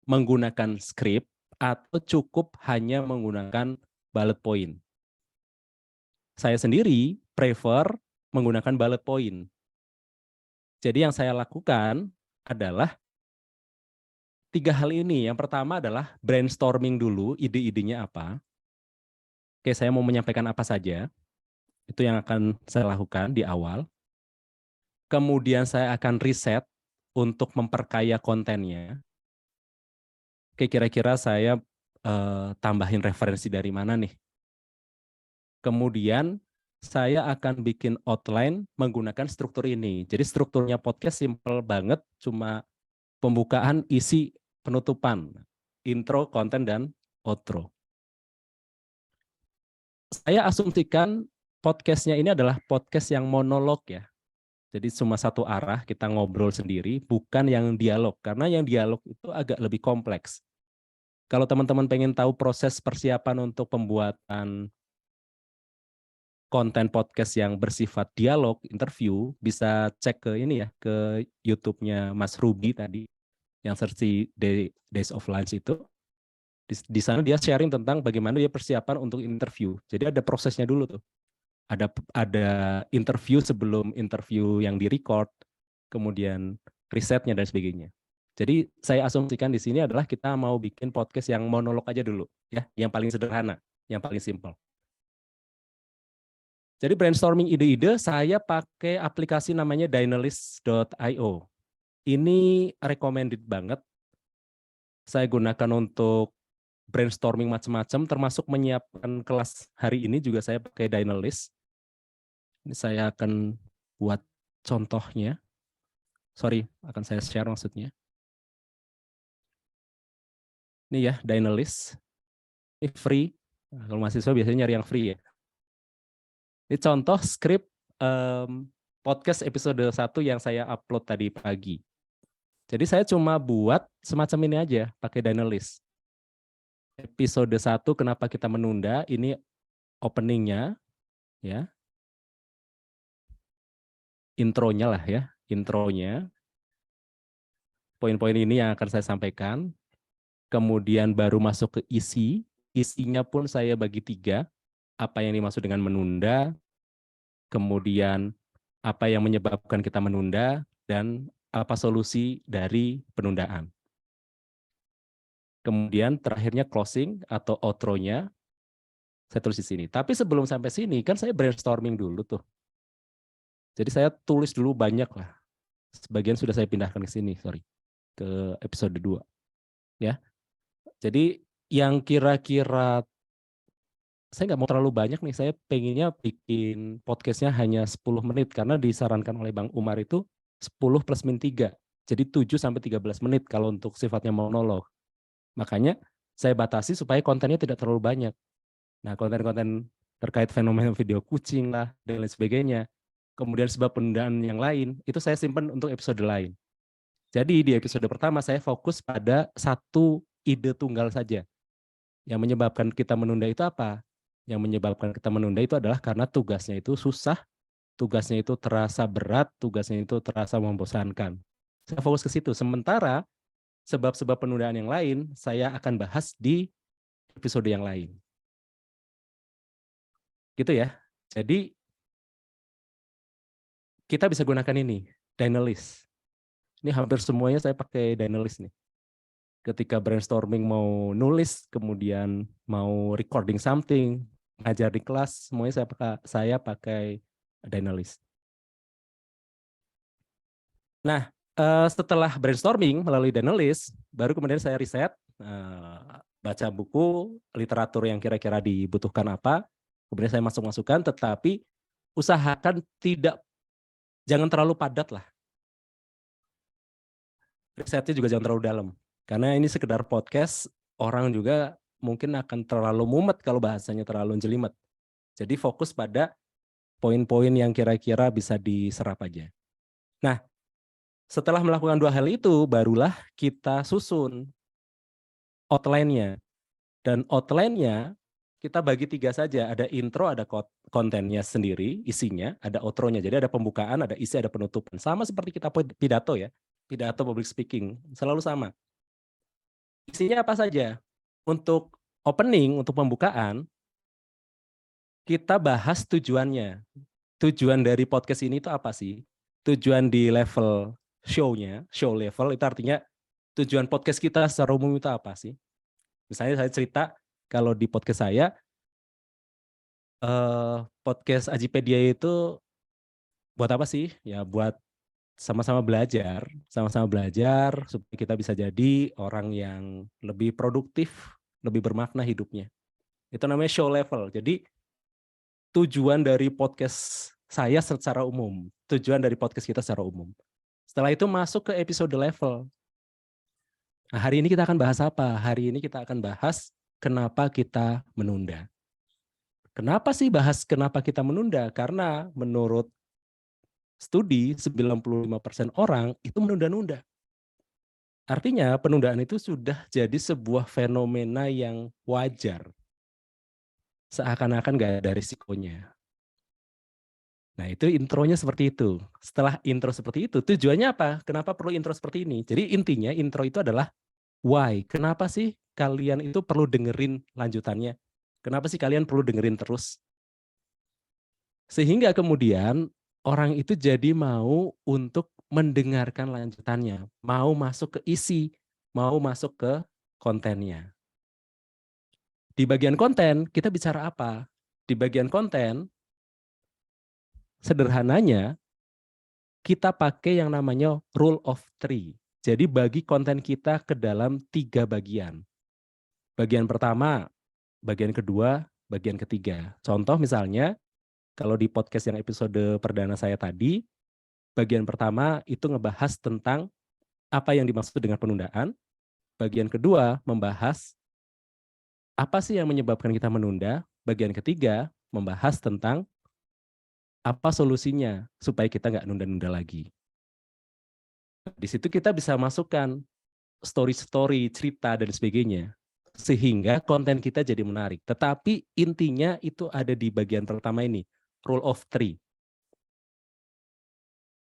menggunakan skrip atau cukup hanya menggunakan bullet point. Saya sendiri prefer menggunakan bullet point. Jadi yang saya lakukan adalah 3 hal ini. Yang pertama adalah brainstorming dulu, ide-idenya apa. Oke, saya mau menyampaikan apa saja. Itu yang akan saya lakukan di awal. Kemudian saya akan riset untuk memperkaya kontennya. Oke, kira-kira saya tambahin referensi dari mana nih. Kemudian saya akan bikin outline menggunakan struktur ini. Jadi strukturnya podcast simple banget, cuma pembukaan, isi, penutupan, intro, konten, dan outro. Saya asumsikan podcastnya ini adalah podcast yang monolog ya. Jadi cuma satu arah, kita ngobrol sendiri, bukan yang dialog. Karena yang dialog itu agak lebih kompleks. Kalau teman-teman pengen tahu proses persiapan untuk pembuatan konten podcast yang bersifat dialog, interview, bisa cek ke ini ya, ke YouTube-nya Mas Ruby tadi, yang search Days of Lunch itu. Di sana dia sharing tentang bagaimana dia persiapan untuk interview. Jadi ada prosesnya dulu tuh. Ada interview sebelum interview yang di-record, kemudian risetnya dan sebagainya. Jadi saya asumsikan di sini adalah kita mau bikin podcast yang monolog aja dulu, ya, yang paling sederhana, yang paling simple. Jadi brainstorming ide-ide saya pakai aplikasi namanya Dynalist.io. Ini recommended banget. Saya gunakan untuk brainstorming macam-macam, termasuk menyiapkan kelas hari ini juga saya pakai Dynalist. Ini saya akan buat contohnya. Sorry, akan saya share maksudnya. Ini ya, Dynalist. Ini free. Nah, kalau mahasiswa biasanya nyari yang free ya. Ini contoh skrip podcast episode 1 yang saya upload tadi pagi. Jadi saya cuma buat semacam ini aja, pakai Dynalist. Episode 1 kenapa kita menunda, ini openingnya, ya. Intronya lah ya, intronya. Poin-poin ini yang akan saya sampaikan. Kemudian baru masuk ke isi. Isinya pun saya bagi 3. Apa yang dimaksud dengan menunda, kemudian apa yang menyebabkan kita menunda, dan apa solusi dari penundaan. Kemudian terakhirnya closing atau outro-nya, saya tulis di sini. Tapi sebelum sampai sini, kan saya brainstorming dulu tuh. Jadi saya tulis dulu banyak lah. Sebagian sudah saya pindahkan ke sini, ke episode 2. Ya. Jadi yang kira-kira saya nggak mau terlalu banyak nih, saya pengennya bikin podcastnya hanya 10 menit, karena disarankan oleh Bang Umar itu 10 plus min 3. Jadi 7 sampai 13 menit kalau untuk sifatnya monolog. Makanya saya batasi supaya kontennya tidak terlalu banyak. Nah, konten-konten terkait fenomena video kucing lah, dan lain sebagainya. Kemudian sebab penundaan yang lain, itu saya simpan untuk episode lain. Jadi di episode pertama saya fokus pada satu ide tunggal saja. Yang menyebabkan kita menunda itu apa? Yang menyebabkan kita menunda itu adalah karena tugasnya itu susah, tugasnya itu terasa berat, tugasnya itu terasa membosankan. Saya fokus ke situ. Sementara sebab-sebab penundaan yang lain saya akan bahas di episode yang lain. Gitu ya. Jadi kita bisa gunakan ini, Dynalist. Ini hampir semuanya saya pakai Dynalist nih. Ketika brainstorming mau nulis, kemudian mau recording something, ngajar di kelas, semuanya saya pakai Dynalist. Nah, setelah brainstorming melalui Dynalist, baru kemudian saya riset, baca buku, literatur yang kira-kira dibutuhkan apa, kemudian saya masuk-masukkan, tetapi usahakan jangan terlalu padat lah. Risetnya juga jangan terlalu dalam. Karena ini sekedar podcast, orang juga mungkin akan terlalu mumet kalau bahasanya terlalu jelimet. Jadi fokus pada poin-poin yang kira-kira bisa diserap aja. Nah, setelah melakukan dua hal itu, barulah kita susun outline-nya. Dan outline-nya kita bagi 3 saja. Ada intro, ada kontennya sendiri, isinya, ada outro-nya. Jadi ada pembukaan, ada isi, ada penutupan. Sama seperti kita pidato ya. Pidato public speaking, selalu sama. Isinya apa saja? Untuk opening, untuk pembukaan, kita bahas tujuannya. Tujuan dari podcast ini itu apa sih? Tujuan di level show-nya, show level itu artinya tujuan podcast kita secara umum itu apa sih? Misalnya saya cerita kalau di podcast saya, podcast Ajipedia itu buat apa sih? Ya buat sama-sama belajar supaya kita bisa jadi orang yang lebih produktif, lebih bermakna hidupnya. Itu namanya show level. Jadi tujuan dari podcast saya secara umum, tujuan dari podcast kita secara umum. Setelah itu masuk ke episode level. Nah, hari ini kita akan bahas apa? Hari ini kita akan bahas kenapa kita menunda. Kenapa sih bahas kenapa kita menunda? Karena menurut studi 95% orang itu menunda-nunda. Artinya penundaan itu sudah jadi sebuah fenomena yang wajar. Seakan-akan gak ada risikonya. Nah itu intronya seperti itu. Setelah intro seperti itu, tujuannya apa? Kenapa perlu intro seperti ini? Jadi intinya intro itu adalah why. Kenapa sih kalian itu perlu dengerin lanjutannya? Kenapa sih kalian perlu dengerin terus? Sehingga kemudian orang itu jadi mau untuk mendengarkan lanjutannya. Mau masuk ke isi, mau masuk ke kontennya. Di bagian konten, kita bicara apa? Di bagian konten, sederhananya, kita pakai yang namanya rule of three. Jadi bagi konten kita ke dalam 3 bagian. Bagian pertama, bagian kedua, bagian ketiga. Contoh misalnya, kalau di podcast yang episode perdana saya tadi, bagian pertama itu ngebahas tentang apa yang dimaksud dengan penundaan. Bagian kedua membahas apa sih yang menyebabkan kita menunda. Bagian ketiga membahas tentang apa solusinya supaya kita nggak nunda-nunda lagi. Di situ kita bisa masukkan story-story, cerita, dan sebagainya. Sehingga konten kita jadi menarik. Tetapi intinya itu ada di bagian pertama ini, rule of three.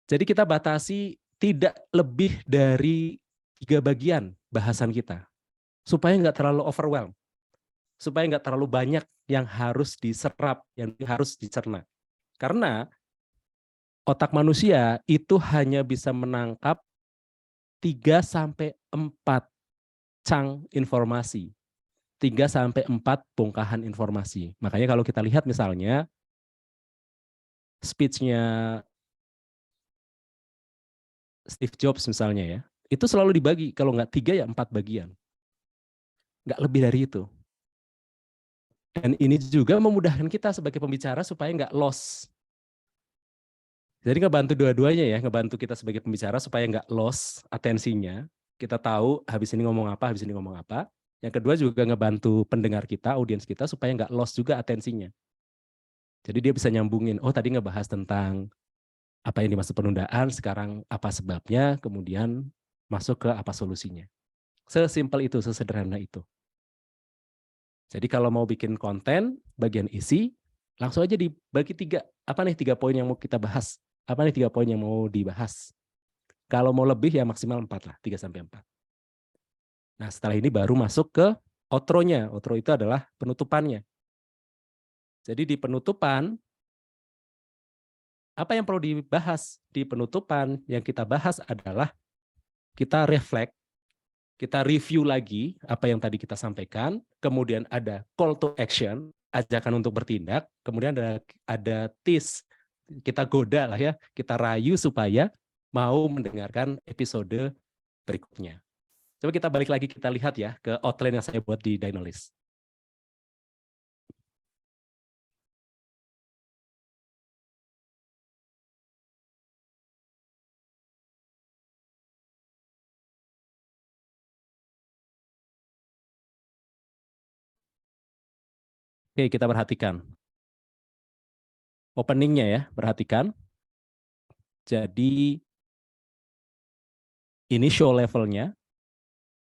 Jadi kita batasi tidak lebih dari 3 bagian bahasan kita. Supaya nggak terlalu overwhelm. Supaya nggak terlalu banyak yang harus diserap, yang harus dicerna. Karena otak manusia itu hanya bisa menangkap 3-4 cang informasi. 3-4 bongkahan informasi. Makanya kalau kita lihat misalnya speech-nya Steve Jobs misalnya ya, itu selalu dibagi, kalau nggak 3 ya 4 bagian. Nggak lebih dari itu. Dan ini juga memudahkan kita sebagai pembicara supaya nggak lost. Jadi ngebantu dua-duanya ya, ngebantu kita sebagai pembicara supaya nggak lost atensinya. Kita tahu habis ini ngomong apa, habis ini ngomong apa. Yang kedua juga ngebantu pendengar kita, audiens kita supaya nggak lost juga atensinya. Jadi dia bisa nyambungin, oh tadi ngebahas tentang apa yang dimaksud penundaan, sekarang apa sebabnya, kemudian masuk ke apa solusinya. Sesimpel itu, sesederhana itu. Jadi kalau mau bikin konten, bagian isi, langsung aja dibagi 3. Apa nih 3 poin yang mau kita bahas? Apa nih 3 poin yang mau dibahas? Kalau mau lebih ya maksimal 4 lah, 3-4. Nah setelah ini baru masuk ke outro-nya. Outro itu adalah penutupannya. Jadi di penutupan, apa yang perlu dibahas? Di penutupan yang kita bahas adalah kita reflect, kita review lagi apa yang tadi kita sampaikan, kemudian ada call to action, ajakan untuk bertindak, kemudian ada tease, kita goda lah ya, kita rayu supaya mau mendengarkan episode berikutnya. Coba kita balik lagi, kita lihat ya ke outline yang saya buat di Dynalist. Oke, kita perhatikan. Openingnya ya, perhatikan. Jadi ini show levelnya,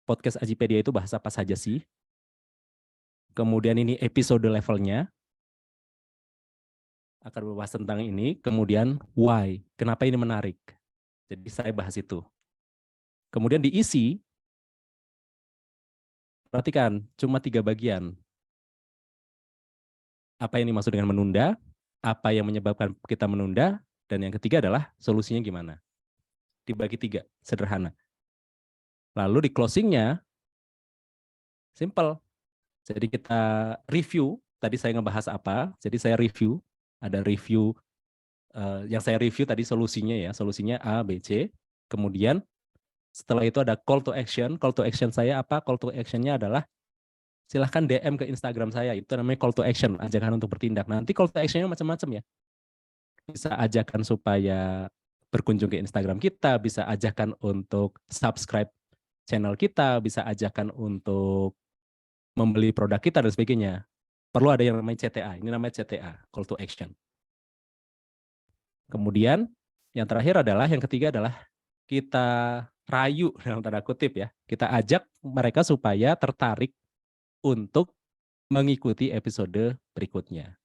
podcast Ajipedia itu bahas apa saja sih? Kemudian ini episode levelnya, akan membahas tentang ini. Kemudian why, kenapa ini menarik. Jadi saya bahas itu. Kemudian diisi, perhatikan, cuma 3 bagian. Apa yang dimaksud dengan menunda, apa yang menyebabkan kita menunda, dan yang ketiga adalah solusinya gimana. Dibagi 3, sederhana. Lalu di closingnya, simple. Jadi kita review, tadi saya ngebahas apa, jadi saya review, ada review, yang saya review tadi solusinya ya, solusinya A, B, C, kemudian setelah itu ada call to action saya apa? Call to action-nya adalah silahkan DM ke Instagram saya, itu namanya call to action, ajakan untuk bertindak. Nanti call to action-nya macam-macam ya. Bisa ajakan supaya berkunjung ke Instagram kita, bisa ajakan untuk subscribe channel kita, bisa ajakan untuk membeli produk kita dan sebagainya. Perlu ada yang namanya CTA, ini namanya CTA, call to action. Kemudian yang terakhir adalah, yang ketiga adalah kita rayu dalam tanda kutip ya, kita ajak mereka supaya tertarik untuk mengikuti episode berikutnya.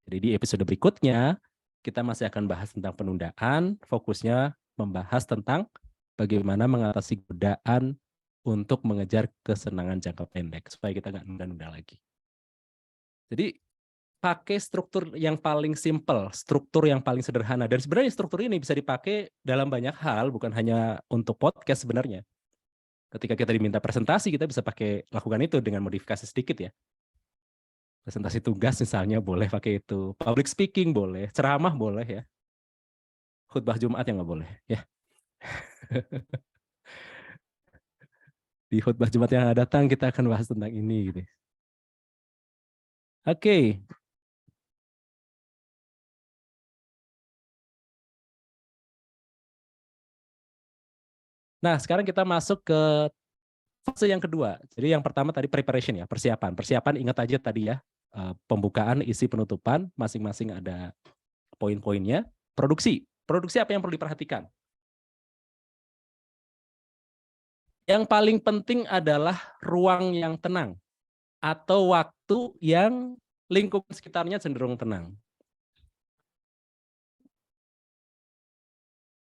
Jadi di episode berikutnya kita masih akan bahas tentang penundaan, fokusnya membahas tentang bagaimana mengatasi godaan untuk mengejar kesenangan jangka pendek supaya kita nggak nunda-nunda lagi. Jadi pakai struktur yang paling simple, struktur yang paling sederhana, dan sebenarnya struktur ini bisa dipakai dalam banyak hal, bukan hanya untuk podcast sebenarnya. Ketika kita diminta presentasi, kita bisa lakukan itu dengan modifikasi sedikit ya. Presentasi tugas misalnya boleh pakai itu. Public speaking boleh, ceramah boleh ya. Khutbah Jumat yang nggak boleh ya. Di khutbah Jumat yang akan datang kita akan bahas tentang ini gitu. Oke. Nah, sekarang kita masuk ke fase yang kedua. Jadi yang pertama tadi preparation ya, persiapan. Persiapan ingat aja tadi ya, pembukaan, isi, penutupan, masing-masing ada poin-poinnya. Produksi. Produksi apa yang perlu diperhatikan? Yang paling penting adalah ruang yang tenang atau waktu yang lingkup sekitarnya cenderung tenang.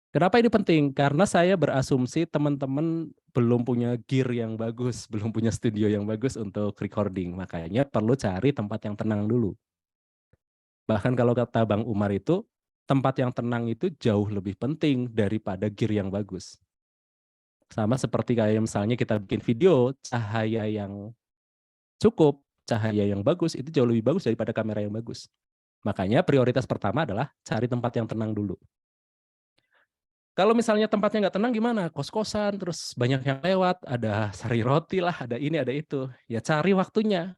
Kenapa ini penting? Karena saya berasumsi teman-teman belum punya gear yang bagus, belum punya studio yang bagus untuk recording. Makanya perlu cari tempat yang tenang dulu. Bahkan kalau kata Bang Umar itu, tempat yang tenang itu jauh lebih penting daripada gear yang bagus. Sama seperti kayak misalnya kita bikin video, cahaya yang cukup, cahaya yang bagus, itu jauh lebih bagus daripada kamera yang bagus. Makanya prioritas pertama adalah cari tempat yang tenang dulu. Kalau misalnya tempatnya nggak tenang gimana? Kos-kosan, terus banyak yang lewat, ada sari roti lah, ada ini, ada itu. Ya cari waktunya,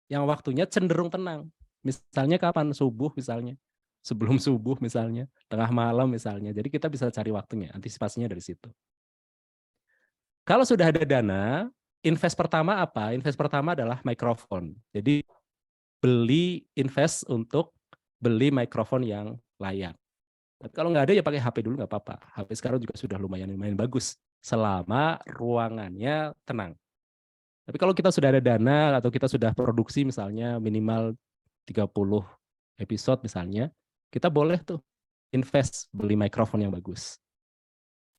yang waktunya cenderung tenang. Misalnya kapan? Subuh misalnya. sebelum subuh misalnya, tengah malam misalnya. Jadi kita bisa cari waktunya, antisipasinya dari situ. Kalau sudah ada dana, invest pertama apa? Invest pertama adalah mikrofon. Jadi invest untuk beli mikrofon yang layak. Tapi kalau nggak ada ya pakai HP dulu nggak apa-apa. HP sekarang juga sudah lumayan bagus selama ruangannya tenang. Tapi kalau kita sudah ada dana atau kita sudah produksi misalnya minimal 30 episode misalnya, kita boleh tuh invest beli mikrofon yang bagus.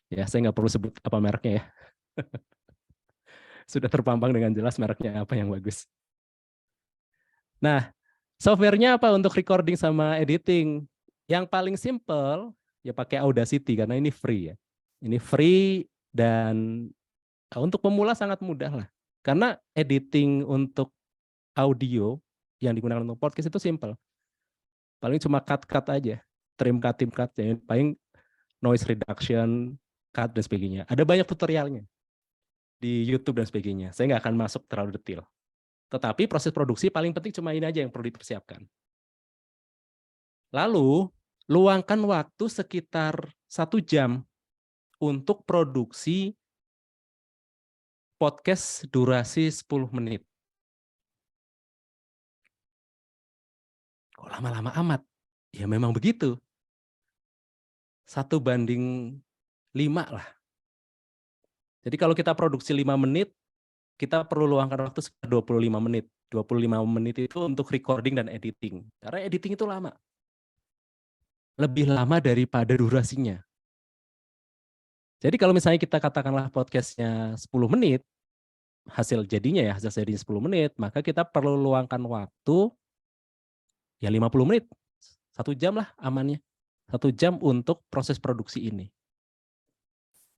Ya, saya nggak perlu sebut apa mereknya ya. Sudah terpampang dengan jelas mereknya apa yang bagus. Nah, softwarenya apa untuk recording sama editing? Yang paling simple ya pakai Audacity karena ini free ya. Ini free dan untuk pemula sangat mudah lah. Karena editing untuk audio yang digunakan untuk podcast itu simple. Paling cuma cut aja, trim cut, ya. Paling noise reduction, cut dan sebagainya. Ada banyak tutorialnya di YouTube dan sebagainya. Saya nggak akan masuk terlalu detail. Tetapi proses produksi paling penting cuma ini aja yang perlu dipersiapkan. Lalu, luangkan waktu sekitar 1 jam untuk produksi podcast durasi 10 menit. Kok lama-lama amat? Ya memang begitu. 1:5 lah. Jadi kalau kita produksi 5 menit, kita perlu luangkan waktu sekitar 25 menit. 25 menit itu untuk recording dan editing. Karena editing itu lama. Lebih lama daripada durasinya. Jadi kalau misalnya kita katakanlah podcastnya 10 menit, hasil jadinya 10 menit, maka kita perlu luangkan waktu ya 50 menit. 1 jam lah amannya. 1 jam untuk proses produksi ini.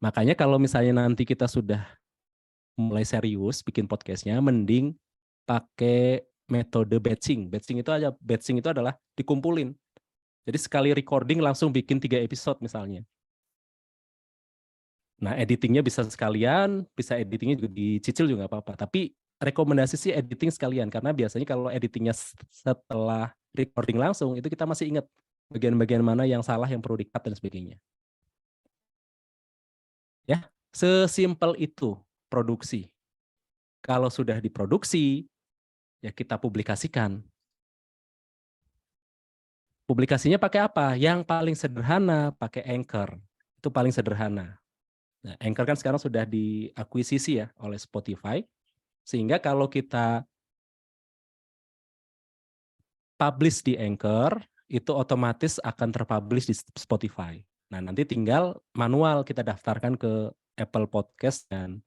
Makanya kalau misalnya nanti kita sudah mulai serius bikin podcastnya, mending pakai metode batching. Batching itu adalah dikumpulin. Jadi sekali recording langsung bikin 3 episode misalnya. Nah, editingnya bisa sekalian, bisa editingnya juga dicicil juga nggak apa-apa. Tapi rekomendasi sih editing sekalian, karena biasanya kalau editingnya setelah recording langsung, itu kita masih ingat bagian-bagian mana yang salah, yang perlu di-cut dan sebagainya. Ya, sesimpel itu produksi. Kalau sudah diproduksi, ya kita publikasikan. Publikasinya pakai apa? Yang paling sederhana pakai Anchor. Itu paling sederhana. Nah, Anchor kan sekarang sudah diakuisisi ya oleh Spotify, sehingga kalau kita publish di Anchor, itu otomatis akan terpublish di Spotify. Nah, nanti tinggal manual kita daftarkan ke Apple Podcast dan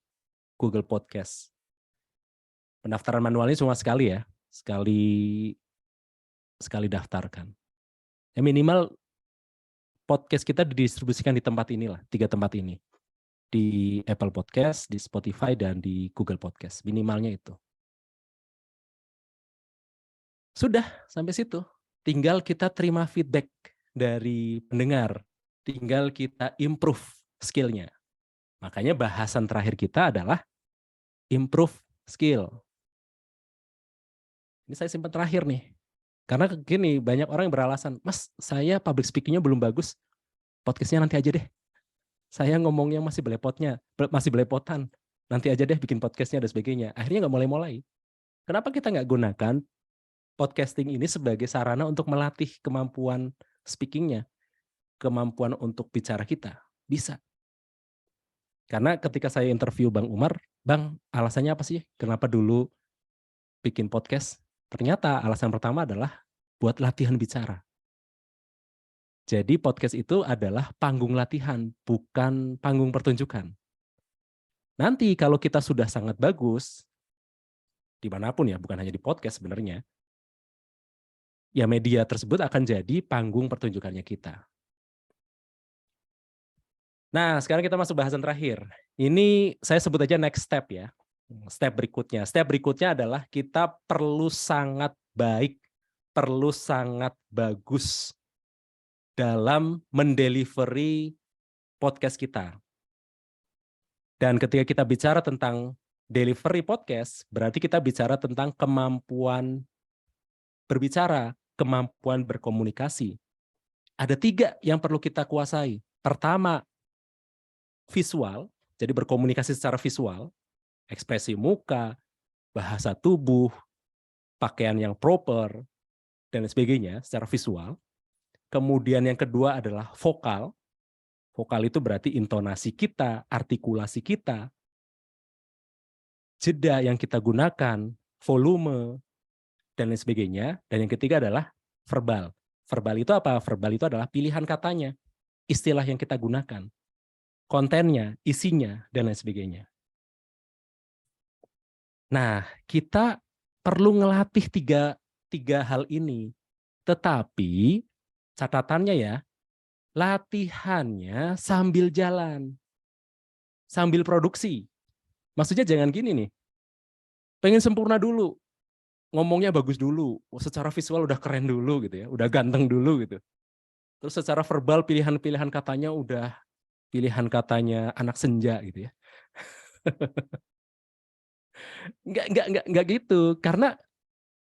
Google Podcast. Pendaftaran manualnya cuma sekali ya, sekali daftarkan. Ya minimal podcast kita didistribusikan di tempat inilah, 3 tempat ini. Di Apple Podcast, di Spotify, dan di Google Podcast. Minimalnya itu. Sudah, sampai situ. Tinggal kita terima feedback dari pendengar. Tinggal kita improve skill-nya. Makanya bahasan terakhir kita adalah improve skill. Ini saya simpan terakhir nih. Karena gini, banyak orang yang beralasan, Mas, saya public speaking-nya belum bagus, podcast-nya nanti aja deh. Saya ngomongnya masih belepotan. Nanti aja deh bikin podcastnya dan sebagainya. Akhirnya nggak mulai-mulai. Kenapa kita nggak gunakan podcasting ini sebagai sarana untuk melatih kemampuan speakingnya, kemampuan untuk bicara kita? Bisa. Karena ketika saya interview Bang Umar, Bang, alasannya apa sih? Kenapa dulu bikin podcast? Ternyata alasan pertama adalah buat latihan bicara. Jadi podcast itu adalah panggung latihan, bukan panggung pertunjukan. Nanti kalau kita sudah sangat bagus, dimanapun ya, bukan hanya di podcast sebenarnya, ya media tersebut akan jadi panggung pertunjukannya kita. Nah, sekarang kita masuk bahasan terakhir. Ini saya sebut aja next step ya. Step berikutnya. Step berikutnya adalah kita perlu sangat baik, perlu sangat bagus dalam mendelivery podcast kita. Dan ketika kita bicara tentang delivery podcast, berarti kita bicara tentang kemampuan berbicara, kemampuan berkomunikasi. Ada 3 yang perlu kita kuasai. Pertama, visual, jadi berkomunikasi secara visual, ekspresi muka, bahasa tubuh, pakaian yang proper, dan sebagainya secara visual. Kemudian yang kedua adalah vokal. Vokal itu berarti intonasi kita, artikulasi kita, jeda yang kita gunakan, volume, dan lain sebagainya. Dan yang ketiga adalah verbal. Verbal itu apa? Verbal itu adalah pilihan katanya, istilah yang kita gunakan, kontennya, isinya, dan lain sebagainya. Nah, kita perlu ngelatih tiga hal ini. Tetapi catatannya ya, latihannya sambil jalan, sambil produksi. Maksudnya jangan gini nih, pengen sempurna dulu, ngomongnya bagus dulu, secara visual udah keren dulu gitu ya, udah ganteng dulu gitu. Terus secara verbal pilihan-pilihan katanya udah pilihan katanya anak senja gitu ya. Enggak gitu, karena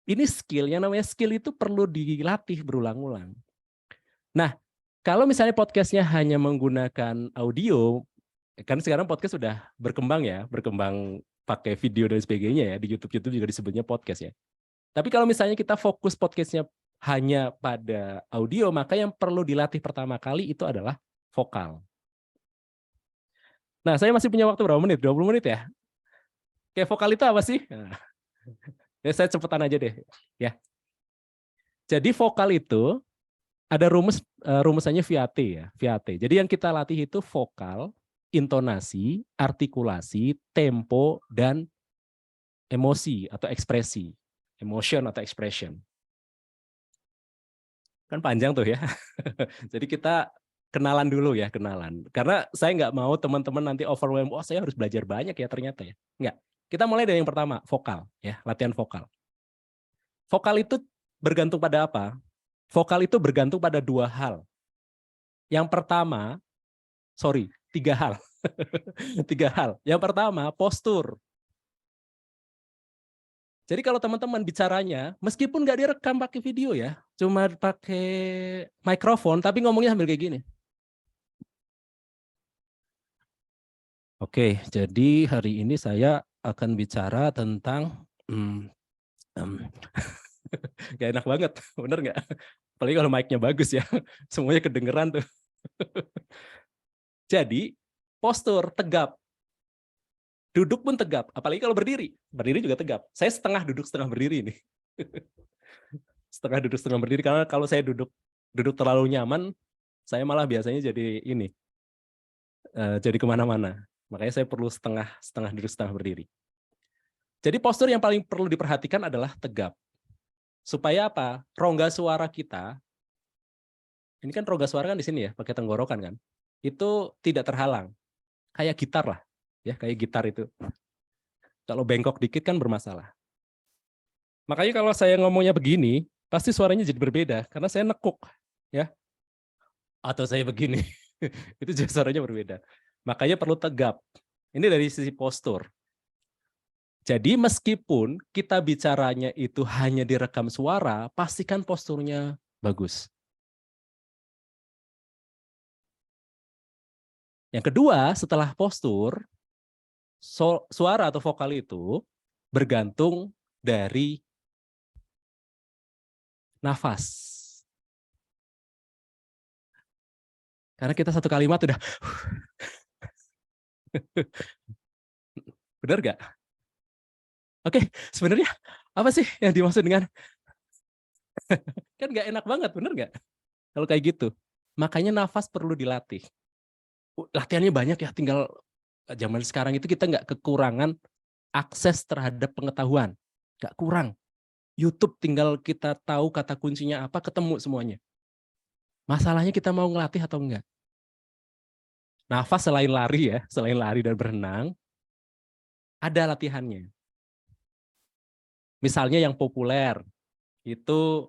ini skill, yang namanya skill itu perlu dilatih berulang-ulang. Nah, kalau misalnya podcastnya hanya menggunakan audio, kan sekarang podcast sudah berkembang ya, berkembang pakai video dan sebagainya ya, di YouTube juga disebutnya podcast ya. Tapi kalau misalnya kita fokus podcastnya hanya pada audio, maka yang perlu dilatih pertama kali itu adalah vokal. Nah, saya masih punya waktu berapa menit? 20 menit ya? Kayak vokal itu apa sih? Nah, ya saya cepetan aja deh. Ya. Jadi vokal itu ada rumusannya VAT ya, VAT. Jadi yang kita latih itu vokal, intonasi, artikulasi, tempo, dan emosi atau ekspresi. Emotion atau expression. Kan panjang tuh ya. Jadi kita kenalan dulu ya, kenalan. Karena saya nggak mau teman-teman nanti overwhelmed, oh saya harus belajar banyak ya ternyata ya. Nggak. Kita mulai dari yang pertama, vokal. Ya, latihan vokal. Vokal itu bergantung pada apa? Vokal itu bergantung pada 2 hal. Yang pertama, 3 hal. 3 hal. Yang pertama, postur. Jadi kalau teman-teman bicaranya, meskipun nggak direkam pakai video ya, cuma pakai mikrofon, tapi ngomongnya sambil kayak gini. Oke, jadi hari ini saya akan bicara tentang, gak enak banget, bener nggak? Apalagi kalau mic-nya bagus ya, semuanya kedengeran tuh. Jadi, postur tegap. Duduk pun tegap, apalagi kalau berdiri. Berdiri juga tegap. Saya setengah duduk, setengah berdiri nih. Setengah duduk, setengah berdiri, karena kalau saya duduk terlalu nyaman, saya malah biasanya jadi ini, jadi kemana-mana. Makanya saya perlu setengah duduk, setengah berdiri. Jadi postur yang paling perlu diperhatikan adalah tegap. Supaya apa? Rongga suara kita, ini kan rongga suara kan di sini ya, pakai tenggorokan kan, itu tidak terhalang. Kayak gitar lah, ya kayak gitar itu. Kalau bengkok dikit kan bermasalah. Makanya kalau saya ngomongnya begini, pasti suaranya jadi berbeda karena saya nekuk, ya. Atau saya begini, itu juga suaranya berbeda. Makanya perlu tegap. Ini dari sisi postur. Jadi meskipun kita bicaranya itu hanya direkam suara, pastikan posturnya bagus. Yang kedua, setelah postur, suara atau vokal itu bergantung dari nafas. Karena kita satu kalimat udah benar nggak? Oke, sebenarnya apa sih yang dimaksud dengan kan nggak enak banget, benar nggak? Kalau kayak gitu. Makanya nafas perlu dilatih. Latihannya banyak ya, tinggal zaman sekarang itu kita nggak kekurangan akses terhadap pengetahuan. Nggak kurang. YouTube tinggal kita tahu kata kuncinya apa, ketemu semuanya. Masalahnya kita mau ngelatih atau enggak. Nafas selain lari ya, selain lari dan berenang, ada latihannya. Misalnya yang populer, itu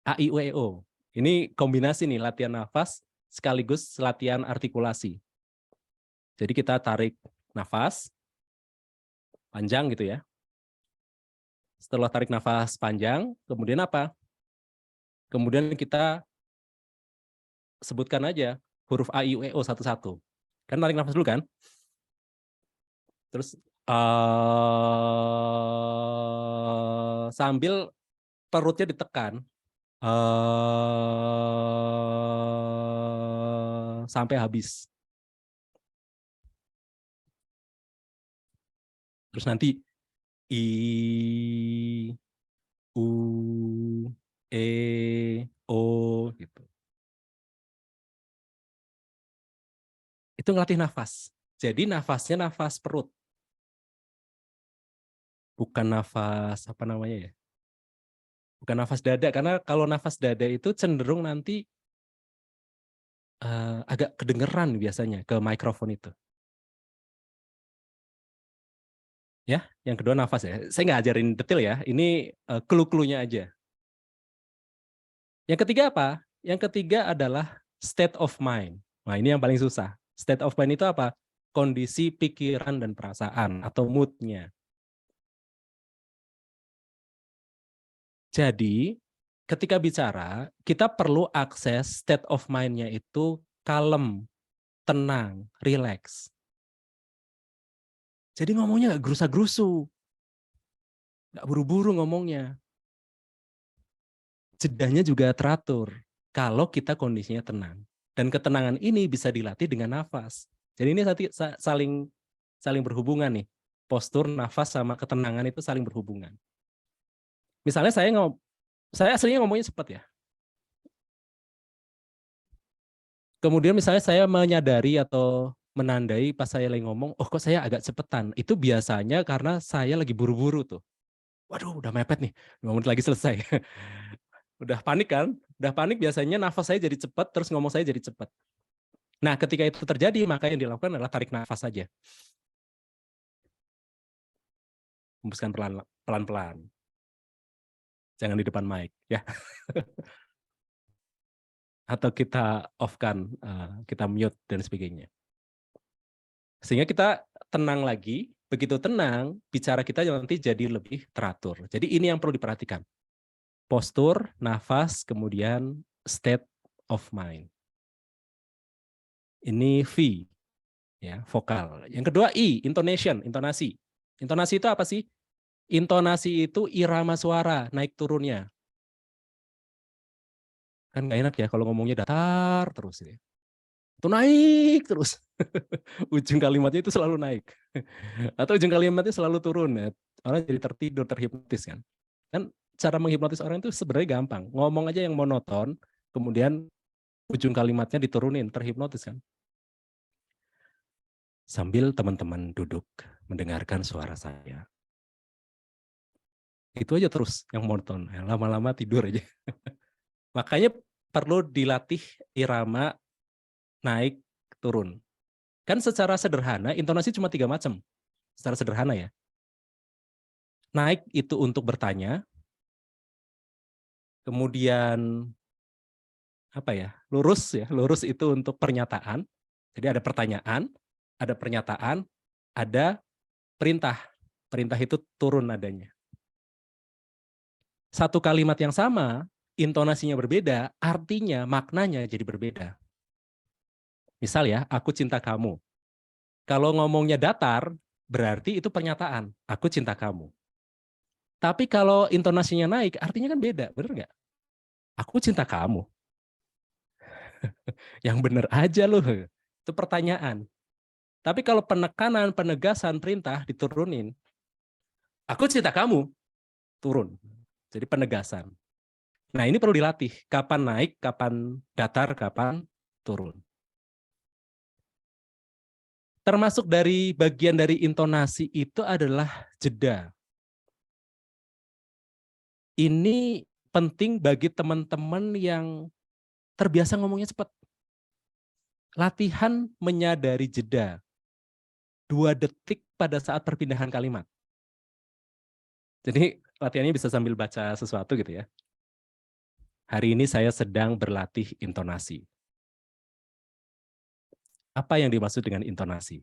AIWO. Ini kombinasi nih, latihan nafas sekaligus latihan artikulasi. Jadi kita tarik nafas, panjang gitu ya. Setelah tarik nafas panjang, kemudian apa? Kemudian kita sebutkan aja huruf A, I, U, E, O satu-satu. Kan tarik nafas dulu kan? Terus sambil perutnya ditekan sampai habis. Terus nanti I, U, E, O gitu. Itu ngelatih nafas. Jadi nafasnya nafas perut. Bukan nafas apa namanya ya? Bukan nafas dada, karena kalau nafas dada itu cenderung nanti agak kedengeran biasanya ke mikrofon itu. Ya, yang kedua nafas ya. Saya nggak ajarin detail ya. Ini clue-cluenya aja. Yang ketiga apa? Yang ketiga adalah state of mind. Nah, ini yang paling susah. State of mind itu apa? Kondisi pikiran dan perasaan atau mood-nya. Jadi, ketika bicara, kita perlu akses state of mind-nya itu kalem, tenang, relax. Jadi ngomongnya nggak gerusa-gerusu, nggak buru-buru ngomongnya. Jedanya juga teratur kalau kita kondisinya tenang. Dan ketenangan ini bisa dilatih dengan nafas. Jadi ini saling berhubungan nih. Postur, nafas, sama ketenangan itu saling berhubungan. Misalnya saya aslinya ngomongnya cepat ya. Kemudian misalnya saya menyadari atau menandai pas saya lagi ngomong, oh kok saya agak cepetan. Itu biasanya karena saya lagi buru-buru tuh. Waduh, udah mepet nih, 5 menit lagi selesai. Udah panik kan? Udah panik biasanya nafas saya jadi cepat, terus ngomong saya jadi cepat. Nah, ketika itu terjadi, maka yang dilakukan adalah tarik nafas saja. Hembuskan pelan-pelan. Jangan di depan mic, ya. Atau kita off-kan, kita mute dan sebagainya. Sehingga kita tenang lagi, begitu tenang, bicara kita nanti jadi lebih teratur. Jadi ini yang perlu diperhatikan. Postur, nafas, kemudian state of mind. Ini V, ya, vokal. Yang kedua I, intonation, intonasi. Intonasi itu apa sih? Intonasi itu irama suara, naik turunnya. Kan nggak enak ya kalau ngomongnya datar terus. Ya. Itu naik terus. Ujung kalimatnya itu selalu naik. Atau ujung kalimatnya selalu turun. Ya. Orang jadi tertidur, terhipnotis kan. Kan cara menghipnotis orang itu sebenarnya gampang. Ngomong aja yang monoton, kemudian ujung kalimatnya diturunin, terhipnotis kan. Sambil teman-teman duduk mendengarkan suara saya. Itu aja terus yang monoton. Lama-lama tidur aja. Makanya perlu dilatih irama naik turun. Kan secara sederhana intonasi cuma 3 macam. Secara sederhana ya. Naik itu untuk bertanya. Kemudian apa ya? Lurus ya. Lurus itu untuk pernyataan. Jadi ada pertanyaan, ada pernyataan, ada perintah. Perintah itu turun nadanya. Satu kalimat yang sama, intonasinya berbeda, artinya maknanya jadi berbeda. Misal ya, aku cinta kamu. Kalau ngomongnya datar, berarti itu pernyataan, aku cinta kamu. Tapi kalau intonasinya naik, artinya kan beda, bener nggak? Aku cinta kamu. Yang bener aja loh, itu pertanyaan. Tapi kalau penekanan, penegasan, perintah diturunin, aku cinta kamu, turun. Jadi penegasan. Nah ini perlu dilatih, kapan naik, kapan datar, kapan turun. Termasuk dari bagian dari intonasi itu adalah jeda. Ini penting bagi teman-teman yang terbiasa ngomongnya cepat. Latihan menyadari jeda. 2 detik pada saat perpindahan kalimat. Jadi latihannya bisa sambil baca sesuatu gitu ya. Hari ini saya sedang berlatih intonasi. Apa yang dimaksud dengan intonasi?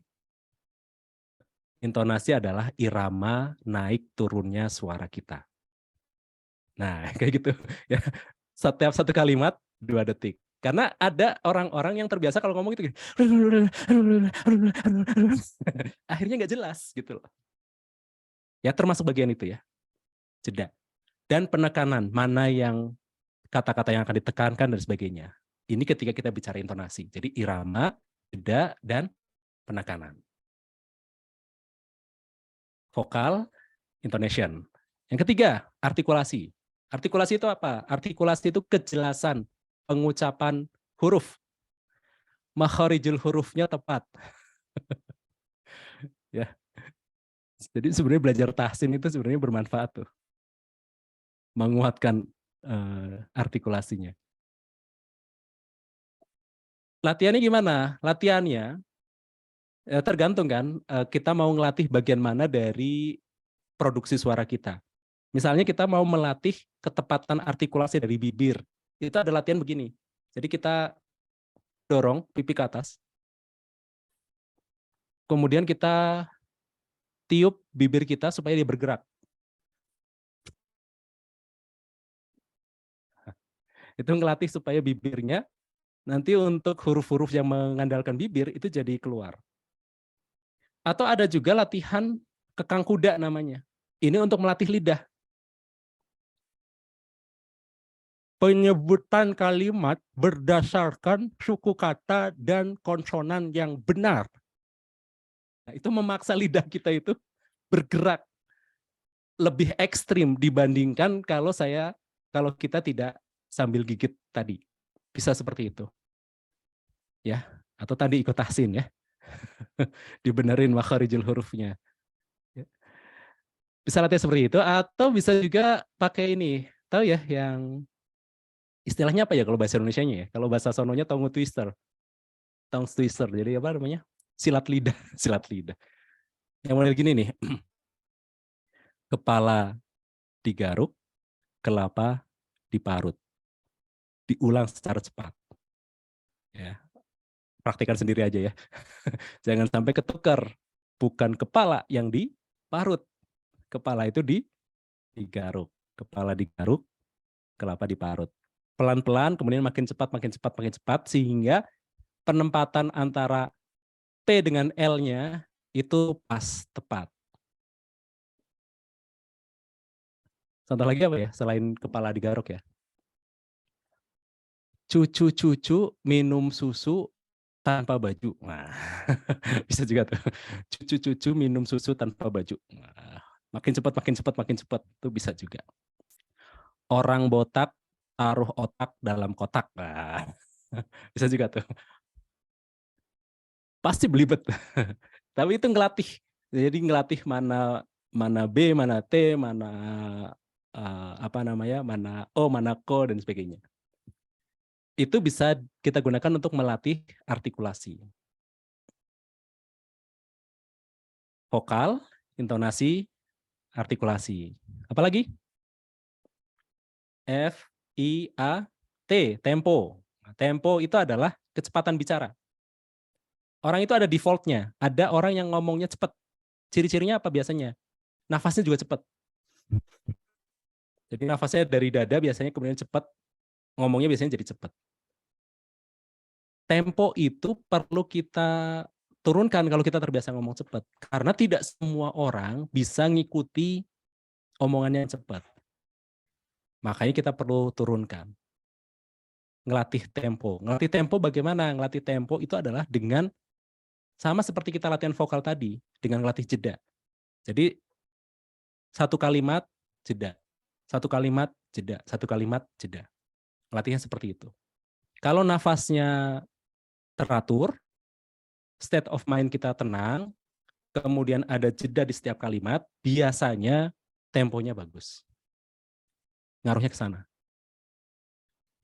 Intonasi adalah irama naik turunnya suara kita. Nah, kayak gitu. Ya. Setiap satu kalimat 2 detik. Karena ada orang-orang yang terbiasa kalau ngomong itu gini. Akhirnya nggak jelas gitu loh. Ya termasuk bagian itu ya. Jeda. Dan penekanan, mana yang kata-kata yang akan ditekankan dan sebagainya. Ini ketika kita bicara intonasi. Jadi irama, jeda, dan penekanan. Vokal, intonation. Yang ketiga, artikulasi. Artikulasi itu apa? Artikulasi itu kejelasan pengucapan huruf. Makharijul hurufnya tepat. Ya. Jadi sebenarnya belajar tahsin itu sebenarnya bermanfaat tuh. Menguatkan artikulasinya. Latihannya gimana? Latihannya tergantung kan kita mau ngelatih bagian mana dari produksi suara kita. Misalnya kita mau melatih ketepatan artikulasi dari bibir. Itu ada latihan begini. Jadi kita dorong pipi ke atas. Kemudian kita tiup bibir kita supaya dia bergerak. Itu ngelatih supaya bibirnya nanti untuk huruf-huruf yang mengandalkan bibir itu jadi keluar. Atau ada juga latihan kekang kuda namanya. Ini untuk melatih lidah. Penyebutan kalimat berdasarkan suku kata dan konsonan yang benar. Nah, itu memaksa lidah kita itu bergerak lebih ekstrim dibandingkan kalau kita tidak sambil gigit tadi. Bisa seperti itu. Ya, atau tadi ikut tahsin ya. Dibenerin makharijul hurufnya. Bisa latihan seperti itu atau bisa juga pakai ini. Tahu ya yang istilahnya apa ya kalau bahasa Indonesianya ya? Kalau bahasa sononya tongue twister. Tongue twister. Jadi apa namanya? Silat lidah, silat lidah. Yang mulai gini nih. Kepala digaruk, kelapa diparut. Diulang secara cepat. Ya. Praktikan sendiri aja ya. Jangan sampai ketukar. Bukan kepala yang diparut. Kepala itu digaruk. Kepala digaruk, kelapa diparut. Pelan-pelan, kemudian makin cepat, sehingga penempatan antara P dengan L-nya itu pas, tepat. Contoh lagi apa ya, selain kepala digaruk ya? Cucu-cucu minum susu tanpa baju. Nah, bisa juga tuh. Cucu-cucu minum susu tanpa baju. Nah, makin cepat, itu bisa juga. Orang botak taruh otak dalam kotak. Nah, bisa juga tuh. Pasti belibet. Tapi itu ngelatih. Jadi ngelatih mana B, mana T, mana mana O, mana Ko dan sebagainya. Itu bisa kita gunakan untuk melatih artikulasi. Vokal, intonasi, artikulasi. Apalagi? F, I, A, T, tempo. Tempo itu adalah kecepatan bicara. Orang itu ada default-nya. Ada orang yang ngomongnya cepat. Ciri-cirinya apa biasanya? Nafasnya juga cepat. Jadi nafasnya dari dada biasanya kemudian cepat. Ngomongnya biasanya jadi cepat. Tempo itu perlu kita turunkan kalau kita terbiasa ngomong cepat. Karena tidak semua orang bisa ngikuti omongannya yang cepat. Makanya kita perlu turunkan. Ngelatih tempo. Ngelatih tempo bagaimana? Ngelatih tempo itu adalah dengan sama seperti kita latihan vokal tadi, dengan ngelatih jeda. Jadi satu kalimat jeda. Satu kalimat jeda. Satu kalimat jeda. Latihnya seperti itu. Kalau nafasnya teratur, state of mind kita tenang, kemudian ada jeda di setiap kalimat, biasanya temponya bagus. Ngaruhnya ke sana.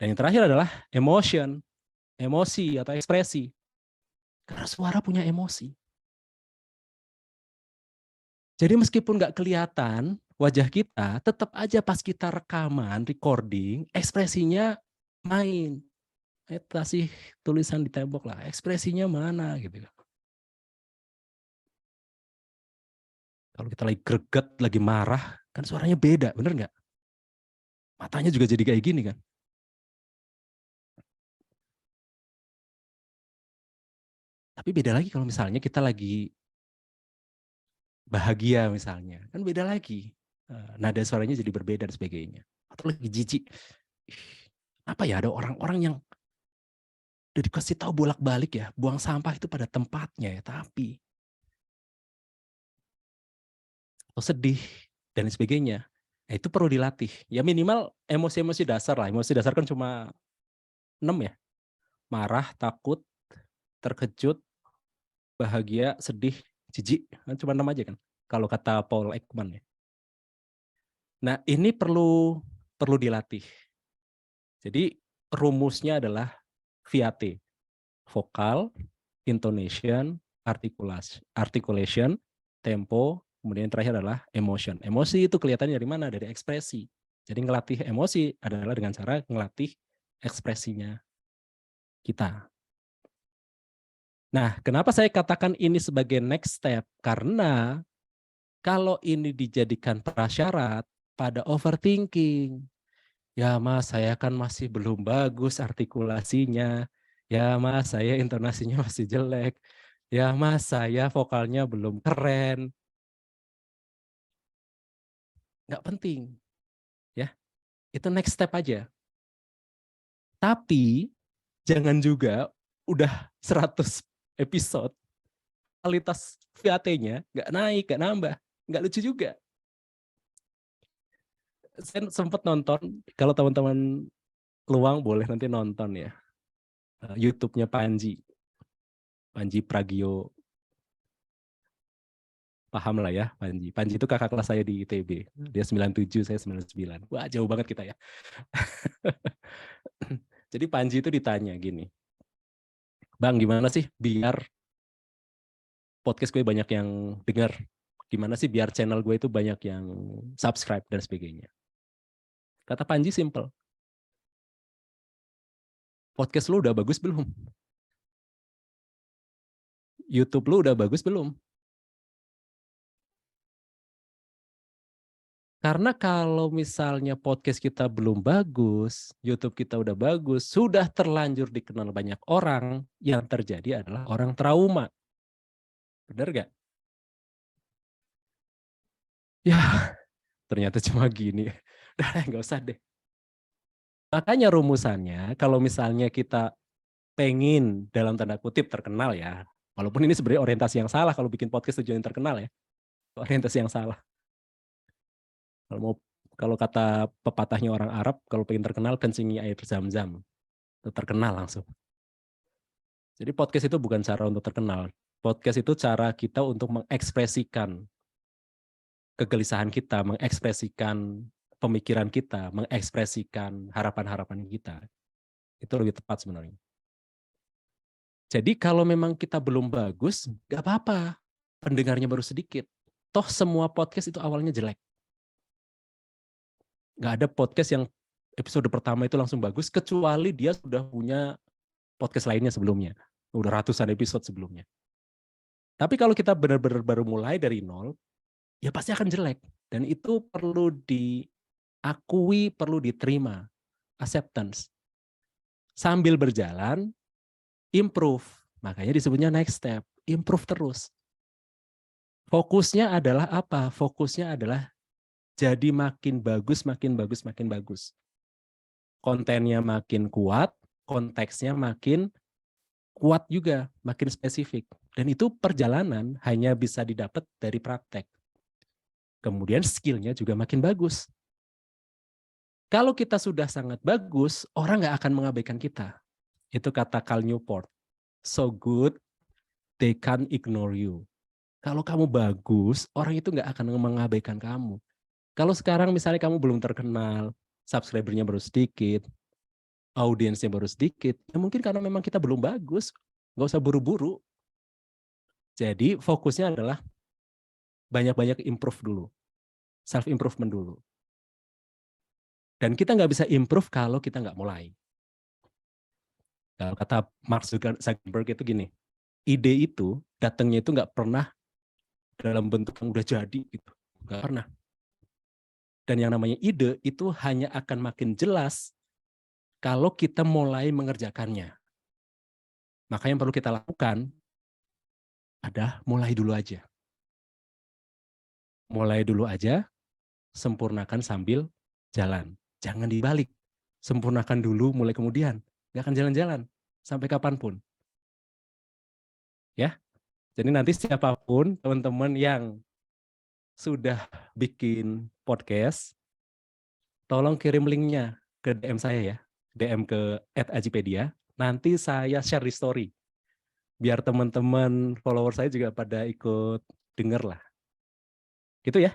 Dan yang terakhir adalah emotion, emosi atau ekspresi. Karena suara punya emosi. Jadi meskipun nggak kelihatan wajah kita, tetap aja pas kita rekaman, recording, ekspresinya main. Kasih tulisan di tembok lah, ekspresinya mana gitu. Kalau kita lagi greget, lagi marah, kan suaranya beda, bener nggak? Matanya juga jadi kayak gini kan. Tapi beda lagi kalau misalnya kita lagi bahagia misalnya, kan beda lagi. Nada suaranya jadi berbeda dan sebagainya. Atau lagi jijik. Apa ya, ada orang-orang yang udah dikasih tahu bolak-balik ya, buang sampah itu pada tempatnya ya, tapi atau sedih dan sebagainya. Nah, itu perlu dilatih. Ya minimal emosi-emosi dasar lah. Emosi dasar kan cuma 6 ya. Marah, takut, terkejut, bahagia, sedih, jijik. Kan cuma 6 aja kan. Kalau kata Paul Ekman ya. Nah, ini perlu dilatih. Jadi rumusnya adalah VAT. Vokal, intonation, articulation, tempo, kemudian yang terakhir adalah emotion. Emosi itu kelihatannya dari mana? Dari ekspresi. Jadi ngelatih emosi adalah dengan cara ngelatih ekspresinya kita. Nah, kenapa saya katakan ini sebagai next step? Karena kalau ini dijadikan prasyarat pada overthinking, ya Mas, saya kan masih belum bagus artikulasinya. Ya Mas, saya intonasinya masih jelek. Ya Mas, saya vokalnya belum keren. Nggak penting. Ya, itu next step aja. Tapi jangan juga udah 100 episode, kualitas VAT-nya nggak naik, nggak nambah. Nggak lucu juga. Saya sempat nonton, kalau teman-teman luang boleh nanti nonton ya. YouTube-nya Panji Pragio, paham lah ya Panji. Panji itu kakak kelas saya di ITB. Dia 97, saya 99. Wah, jauh banget kita ya. Jadi Panji itu ditanya gini, Bang, gimana sih biar podcast gue banyak yang dengar? Gimana sih biar channel gue itu banyak yang subscribe dan sebagainya? Kata Panji simple. Podcast lu udah bagus belum? YouTube lu udah bagus belum? Karena kalau misalnya podcast kita belum bagus, YouTube kita udah bagus, sudah terlanjur dikenal banyak orang, yang terjadi adalah orang trauma. Benar gak? Ya, ternyata cuma gini. Udah, nggak usah deh. Makanya rumusannya, kalau misalnya kita pengen dalam tanda kutip terkenal ya, walaupun ini sebenarnya orientasi yang salah kalau bikin podcast tujuan terkenal ya, orientasi yang salah. Kalau kata pepatahnya orang Arab, kalau pengen terkenal kencingi air zam-zam, itu terkenal langsung. Jadi podcast itu bukan cara untuk terkenal. Podcast itu cara kita untuk mengekspresikan kegelisahan kita, mengekspresikan pemikiran kita, mengekspresikan harapan-harapan kita. Itu lebih tepat sebenarnya. Jadi kalau memang kita belum bagus, nggak apa-apa. Pendengarnya baru sedikit. Toh semua podcast itu awalnya jelek. Nggak ada podcast yang episode pertama itu langsung bagus, kecuali dia sudah punya podcast lainnya sebelumnya. Udah ratusan episode sebelumnya. Tapi kalau kita benar-benar baru mulai dari nol, ya pasti akan jelek. Dan itu perlu diakui, perlu diterima. Acceptance. Sambil berjalan, improve. Makanya disebutnya next step. Improve terus. Fokusnya adalah apa? Fokusnya adalah jadi makin bagus, makin bagus, makin bagus. Kontennya makin kuat, konteksnya makin kuat juga, makin spesifik. Dan itu perjalanan hanya bisa didapat dari praktek. Kemudian skillnya juga makin bagus. Kalau kita sudah sangat bagus, orang nggak akan mengabaikan kita. Itu kata Cal Newport. So good, they can't ignore you. Kalau kamu bagus, orang itu nggak akan mengabaikan kamu. Kalau sekarang misalnya kamu belum terkenal, subscribernya baru sedikit, audiensnya baru sedikit, ya mungkin karena memang kita belum bagus, nggak usah buru-buru. Jadi fokusnya adalah banyak-banyak improve dulu, self-improvement dulu. Dan kita nggak bisa improve kalau kita nggak mulai. Kalau kata Mark Zuckerberg itu gini, ide itu datangnya itu nggak pernah dalam bentuk yang udah jadi, gitu. Nggak pernah. Dan yang namanya ide itu hanya akan makin jelas kalau kita mulai mengerjakannya. Maka yang perlu kita lakukan, ada mulai dulu aja. Mulai dulu aja, sempurnakan sambil jalan. Jangan dibalik. Sempurnakan dulu, mulai kemudian. Nggak akan jalan-jalan sampai kapanpun. Ya, jadi nanti siapapun teman-teman yang sudah bikin podcast, tolong kirim linknya ke DM saya ya. DM ke @ajipedia. Nanti saya share di story. Biar teman-teman follower saya juga pada ikut denger lah. Gitu ya.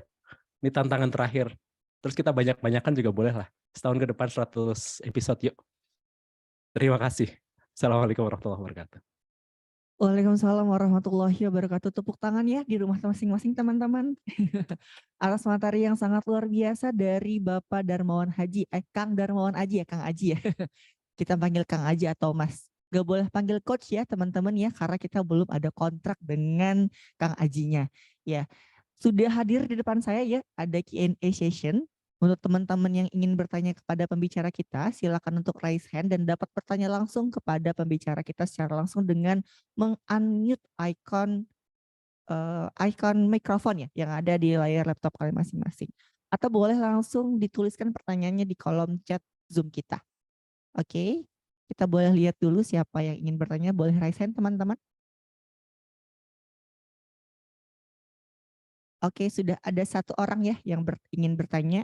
Ini tantangan terakhir. Terus kita banyak-banyakan juga boleh lah. Setahun ke depan 100 episode yuk. Terima kasih. Assalamualaikum warahmatullahi wabarakatuh. Waalaikumsalam warahmatullahi wabarakatuh. Tepuk tangan ya di rumah masing-masing teman-teman. Atas materi yang sangat luar biasa dari Bapak Darmawan Haji. Kang Darmawan Aji ya, Kang Aji ya. Kita panggil Kang Aji atau Mas. Gak boleh panggil coach ya teman-teman ya, karena kita belum ada kontrak dengan Kang Ajinya. Ya, sudah hadir di depan saya ya, ada Q&A session. Untuk teman-teman yang ingin bertanya kepada pembicara kita, silakan untuk raise hand dan dapat bertanya langsung kepada pembicara kita secara langsung dengan meng-unmute icon mikrofon ya yang ada di layar laptop kalian masing-masing. Atau boleh langsung dituliskan pertanyaannya di kolom chat Zoom kita. Oke, kita boleh lihat dulu siapa yang ingin bertanya. Boleh raise hand teman-teman. Oke, sudah ada satu orang ya yang ingin bertanya.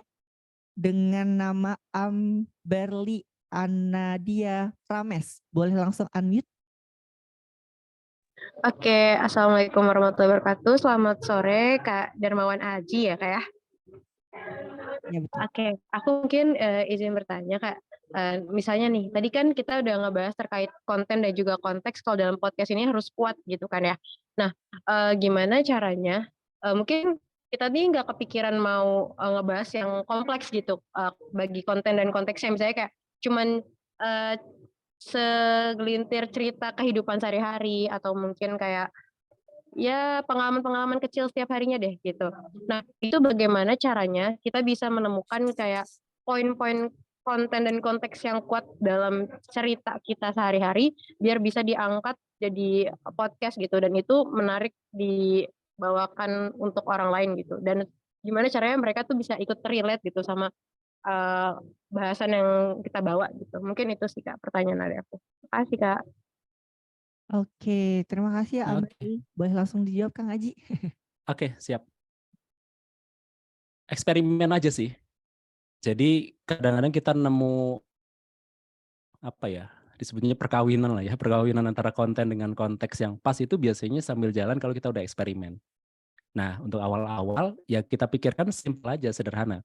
Dengan nama Amberly Anadia Prames. Boleh langsung unmute. Oke, Assalamualaikum warahmatullahi wabarakatuh. Selamat sore, Kak Darmawan Aji ya, Kak ya. Ya betul. Oke, aku mungkin izin bertanya, Kak. Misalnya nih, tadi kan kita udah ngebahas terkait konten dan juga konteks kalau dalam podcast ini harus kuat gitu kan ya. Nah, gimana caranya? Mungkin kita nih nggak kepikiran mau ngebahas yang kompleks gitu bagi konten dan konteksnya. Misalnya kayak cuman segelintir cerita kehidupan sehari-hari atau mungkin kayak ya pengalaman-pengalaman kecil setiap harinya deh gitu. Nah, itu bagaimana caranya kita bisa menemukan kayak poin-poin konten dan konteks yang kuat dalam cerita kita sehari-hari biar bisa diangkat jadi podcast gitu dan itu menarik dibawakan untuk orang lain gitu. Dan gimana caranya mereka tuh bisa ikut relate gitu sama bahasan yang kita bawa gitu. Mungkin itu sih Kak pertanyaan dari aku. Terima kasih Kak. Oke, terima kasih ya Amberly. Boleh langsung dijawab Kang Aji. Oke, siap. Eksperimen aja sih. Jadi kadang-kadang kita nemu apa ya, disebutnya perkawinan lah ya, perkawinan antara konten dengan konteks yang pas itu biasanya sambil jalan kalau kita udah eksperimen. Nah, untuk awal-awal ya kita pikirkan simpel aja, sederhana.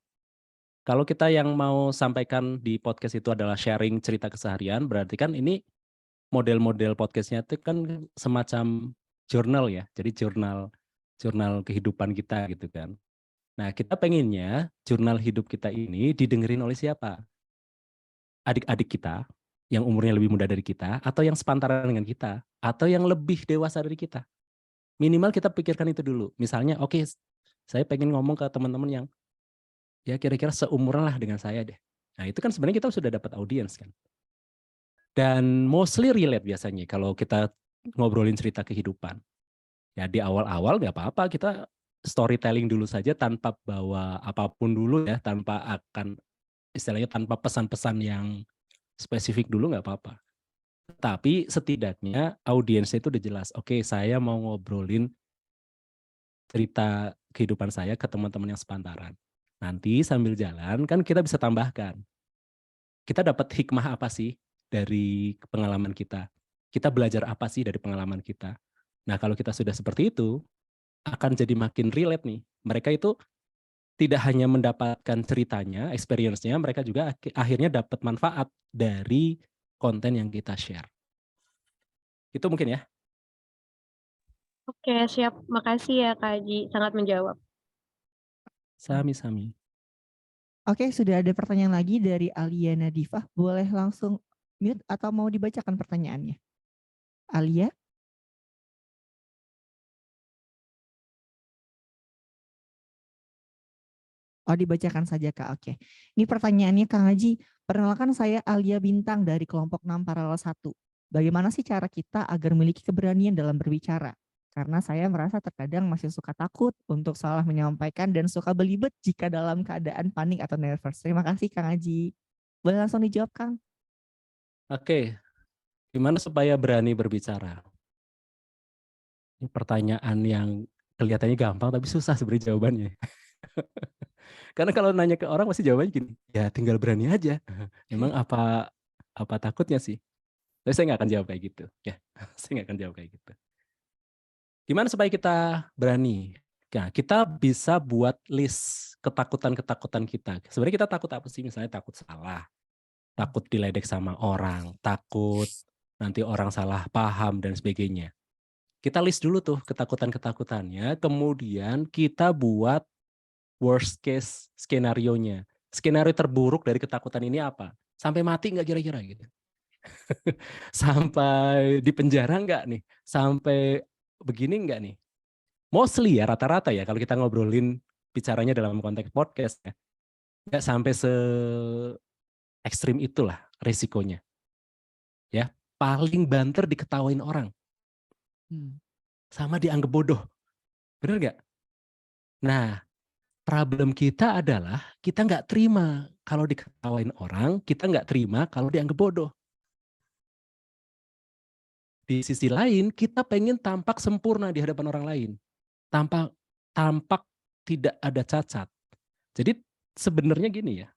Kalau kita yang mau sampaikan di podcast itu adalah sharing cerita keseharian, berarti kan ini model-model podcastnya itu kan semacam jurnal ya, jadi jurnal kehidupan kita gitu kan. Nah, kita pengennya jurnal hidup kita ini didengerin oleh siapa? Adik-adik kita yang umurnya lebih muda dari kita, atau yang sepantaran dengan kita, atau yang lebih dewasa dari kita. Minimal kita pikirkan itu dulu. Misalnya, oke, saya pengen ngomong ke teman-teman yang ya kira-kira seumuran lah dengan saya deh. Nah, itu kan sebenarnya kita sudah dapat audiens kan. Dan mostly relate biasanya kalau kita ngobrolin cerita kehidupan. Ya di awal-awal nggak apa-apa, kita storytelling dulu saja tanpa bawa apapun dulu ya, tanpa akan istilahnya tanpa pesan-pesan yang spesifik dulu nggak apa-apa. Tapi setidaknya audiensnya itu udah jelas. Oke, saya mau ngobrolin cerita kehidupan saya ke teman-teman yang sepantaran. Nanti sambil jalan kan kita bisa tambahkan. Kita dapat hikmah apa sih dari pengalaman kita? Kita belajar apa sih dari pengalaman kita? Nah, kalau kita sudah seperti itu, akan jadi makin relate nih. Mereka itu tidak hanya mendapatkan ceritanya, experience-nya, mereka juga akhirnya dapat manfaat dari konten yang kita share. Itu mungkin ya. Oke, siap. Makasih ya Kak Haji, sangat menjawab. Sami-sami. Oke, sudah ada pertanyaan lagi dari Alia Nadifah. Boleh langsung mute atau mau dibacakan pertanyaannya? Alia? Oh, dibacakan saja Kak. Oke. Ini pertanyaannya Kang Haji. Perkenalkan saya Alia Bintang dari kelompok 6 paralel 1. Bagaimana sih cara kita agar memiliki keberanian dalam berbicara? Karena saya merasa terkadang masih suka takut untuk salah menyampaikan dan suka belibet jika dalam keadaan panik atau nervous. Terima kasih Kang Aji. Boleh langsung dijawab Kang? Oke, gimana supaya berani berbicara? Ini pertanyaan yang kelihatannya gampang tapi susah sebenarnya jawabannya. Karena kalau nanya ke orang pasti jawabannya gini, ya tinggal berani aja. Emang apa takutnya sih? Tapi saya nggak akan jawab kayak gitu. Ya, saya nggak akan jawab kayak gitu. Gimana supaya kita berani? Nah, kita bisa buat list ketakutan-ketakutan kita. Sebenarnya kita takut apa sih? Misalnya takut salah, takut diledek sama orang, takut nanti orang salah paham dan sebagainya. Kita list dulu tuh ketakutan-ketakutannya, kemudian kita buat worst case skenario-nya. Skenario terburuk dari ketakutan ini apa? Sampai mati nggak kira-kira gitu? Sampai di penjara nggak nih? Sampai begini nggak nih? Mostly ya, rata-rata ya, kalau kita ngobrolin bicaranya dalam konteks podcast ya, nggak sampai se ekstrim itulah resikonya. Ya, paling banter diketawain orang, sama dianggap bodoh. Bener nggak? Nah, problem kita adalah kita nggak terima kalau diketawain orang, kita nggak terima kalau dianggap bodoh. Di sisi lain, kita pengen tampak sempurna di hadapan orang lain. Tampak tidak ada cacat. Jadi sebenarnya gini ya,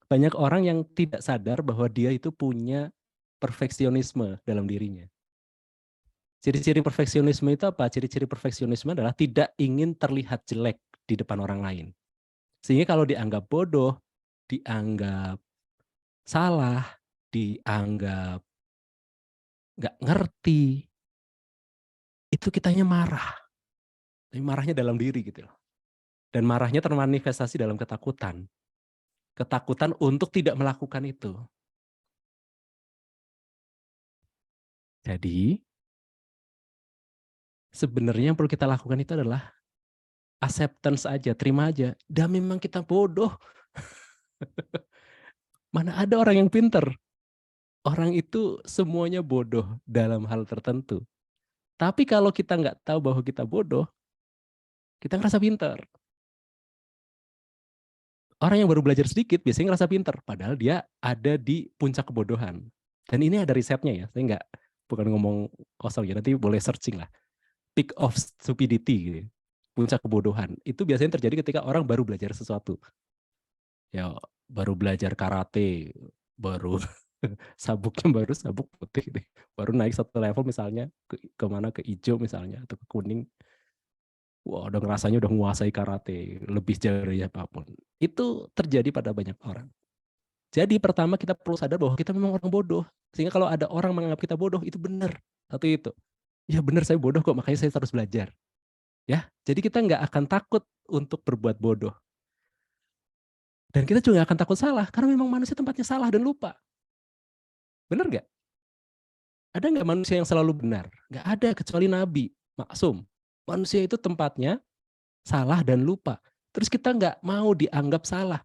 banyak orang yang tidak sadar bahwa dia itu punya perfeksionisme dalam dirinya. Ciri-ciri perfeksionisme itu apa? Ciri-ciri perfeksionisme adalah tidak ingin terlihat jelek di depan orang lain. Sehingga kalau dianggap bodoh, dianggap salah, dianggap nggak ngerti, itu kitanya marah. Tapi marahnya dalam diri gitu loh. Dan marahnya termanifestasi dalam ketakutan. Ketakutan untuk tidak melakukan itu. Jadi, sebenarnya yang perlu kita lakukan itu adalah acceptance aja, terima aja. Dan memang kita bodoh. Mana ada orang yang pinter? Orang itu semuanya bodoh dalam hal tertentu. Tapi kalau kita nggak tahu bahwa kita bodoh, kita ngerasa pinter. Orang yang baru belajar sedikit biasanya ngerasa pinter, padahal dia ada di puncak kebodohan. Dan ini ada risetnya ya, saya bukan ngomong kosong ya, nanti boleh searching lah. Peak of stupidity, gitu. Puncak kebodohan. Itu biasanya terjadi ketika orang baru belajar sesuatu. Ya, baru belajar karate, baru sabuknya baru sabuk putih, baru naik satu level misalnya kemana ke hijau misalnya atau ke kuning. Wah, udah ngerasanya udah menguasai karate, lebih dari apapun. Itu terjadi pada banyak orang. Jadi pertama kita perlu sadar bahwa kita memang orang bodoh. Sehingga kalau ada orang menganggap kita bodoh, itu benar. Satu itu. Ya benar saya bodoh kok, makanya saya terus belajar. Ya, jadi kita nggak akan takut untuk berbuat bodoh. Dan kita juga nggak akan takut salah, karena memang manusia tempatnya salah dan lupa. Benar nggak? Ada nggak manusia yang selalu benar? Nggak ada, kecuali Nabi, maksum. Manusia itu tempatnya salah dan lupa. Terus kita nggak mau dianggap salah.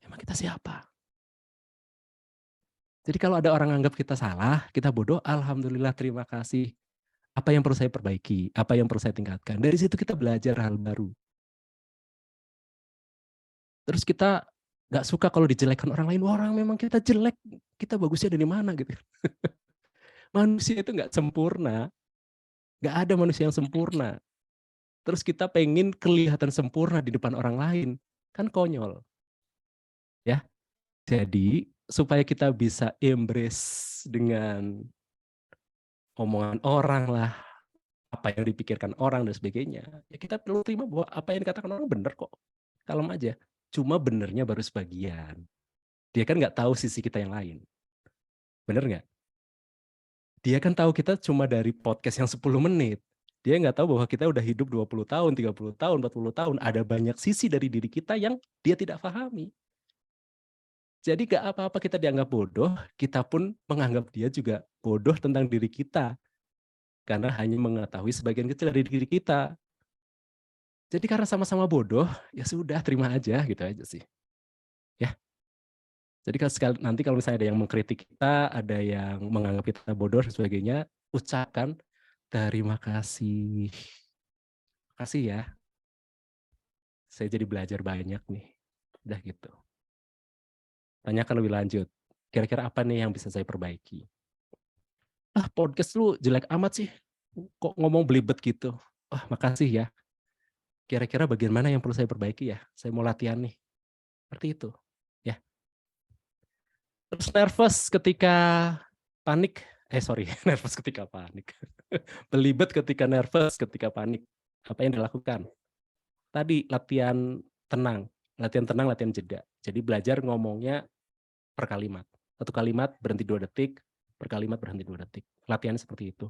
Emang kita siapa? Jadi kalau ada orang anggap kita salah, kita bodoh, alhamdulillah terima kasih. Apa yang perlu saya perbaiki, apa yang perlu saya tingkatkan. Dari situ kita belajar hal baru. Terus kita nggak suka kalau dijelekkan orang lain. Wah, orang memang kita jelek, kita bagusnya dari mana gitu. Manusia itu nggak sempurna. Nggak ada manusia yang sempurna. Terus kita pengen kelihatan sempurna di depan orang lain. Kan konyol. Ya. Jadi supaya kita bisa embrace dengan omongan orang lah, apa yang dipikirkan orang dan sebagainya, ya kita perlu terima bahwa apa yang dikatakan orang benar kok. Kalem aja. Cuma benernya baru sebagian. Dia kan nggak tahu sisi kita yang lain. Bener nggak? Dia kan tahu kita cuma dari podcast yang 10 menit. Dia nggak tahu bahwa kita udah hidup 20 tahun, 30 tahun, 40 tahun. Ada banyak sisi dari diri kita yang dia tidak pahami. Jadi gak apa-apa kita dianggap bodoh, kita pun menganggap dia juga bodoh tentang diri kita. Karena hanya mengetahui sebagian kecil dari diri kita. Jadi karena sama-sama bodoh, ya sudah terima aja gitu aja sih. Ya. Jadi nanti kalau misalnya ada yang mengkritik kita, ada yang menganggap kita bodoh dan sebagainya, ucapkan Terima kasih. Makasih ya. Saya jadi belajar banyak nih. Udah gitu. Tanyakan lebih lanjut. Kira-kira apa nih yang bisa saya perbaiki? Podcast lu jelek amat sih. Kok ngomong belibet gitu? Makasih ya. Kira-kira bagian mana yang perlu saya perbaiki ya? Saya mau latihan nih. Seperti itu. Ya. Terus nervous ketika panik. Nervous ketika panik. Belibet ketika nervous, ketika panik. Apa yang dilakukan? Tadi latihan tenang, latihan jeda. Jadi belajar ngomongnya per kalimat. Satu kalimat berhenti 2 detik, per kalimat berhenti 2 detik. Latihan seperti itu.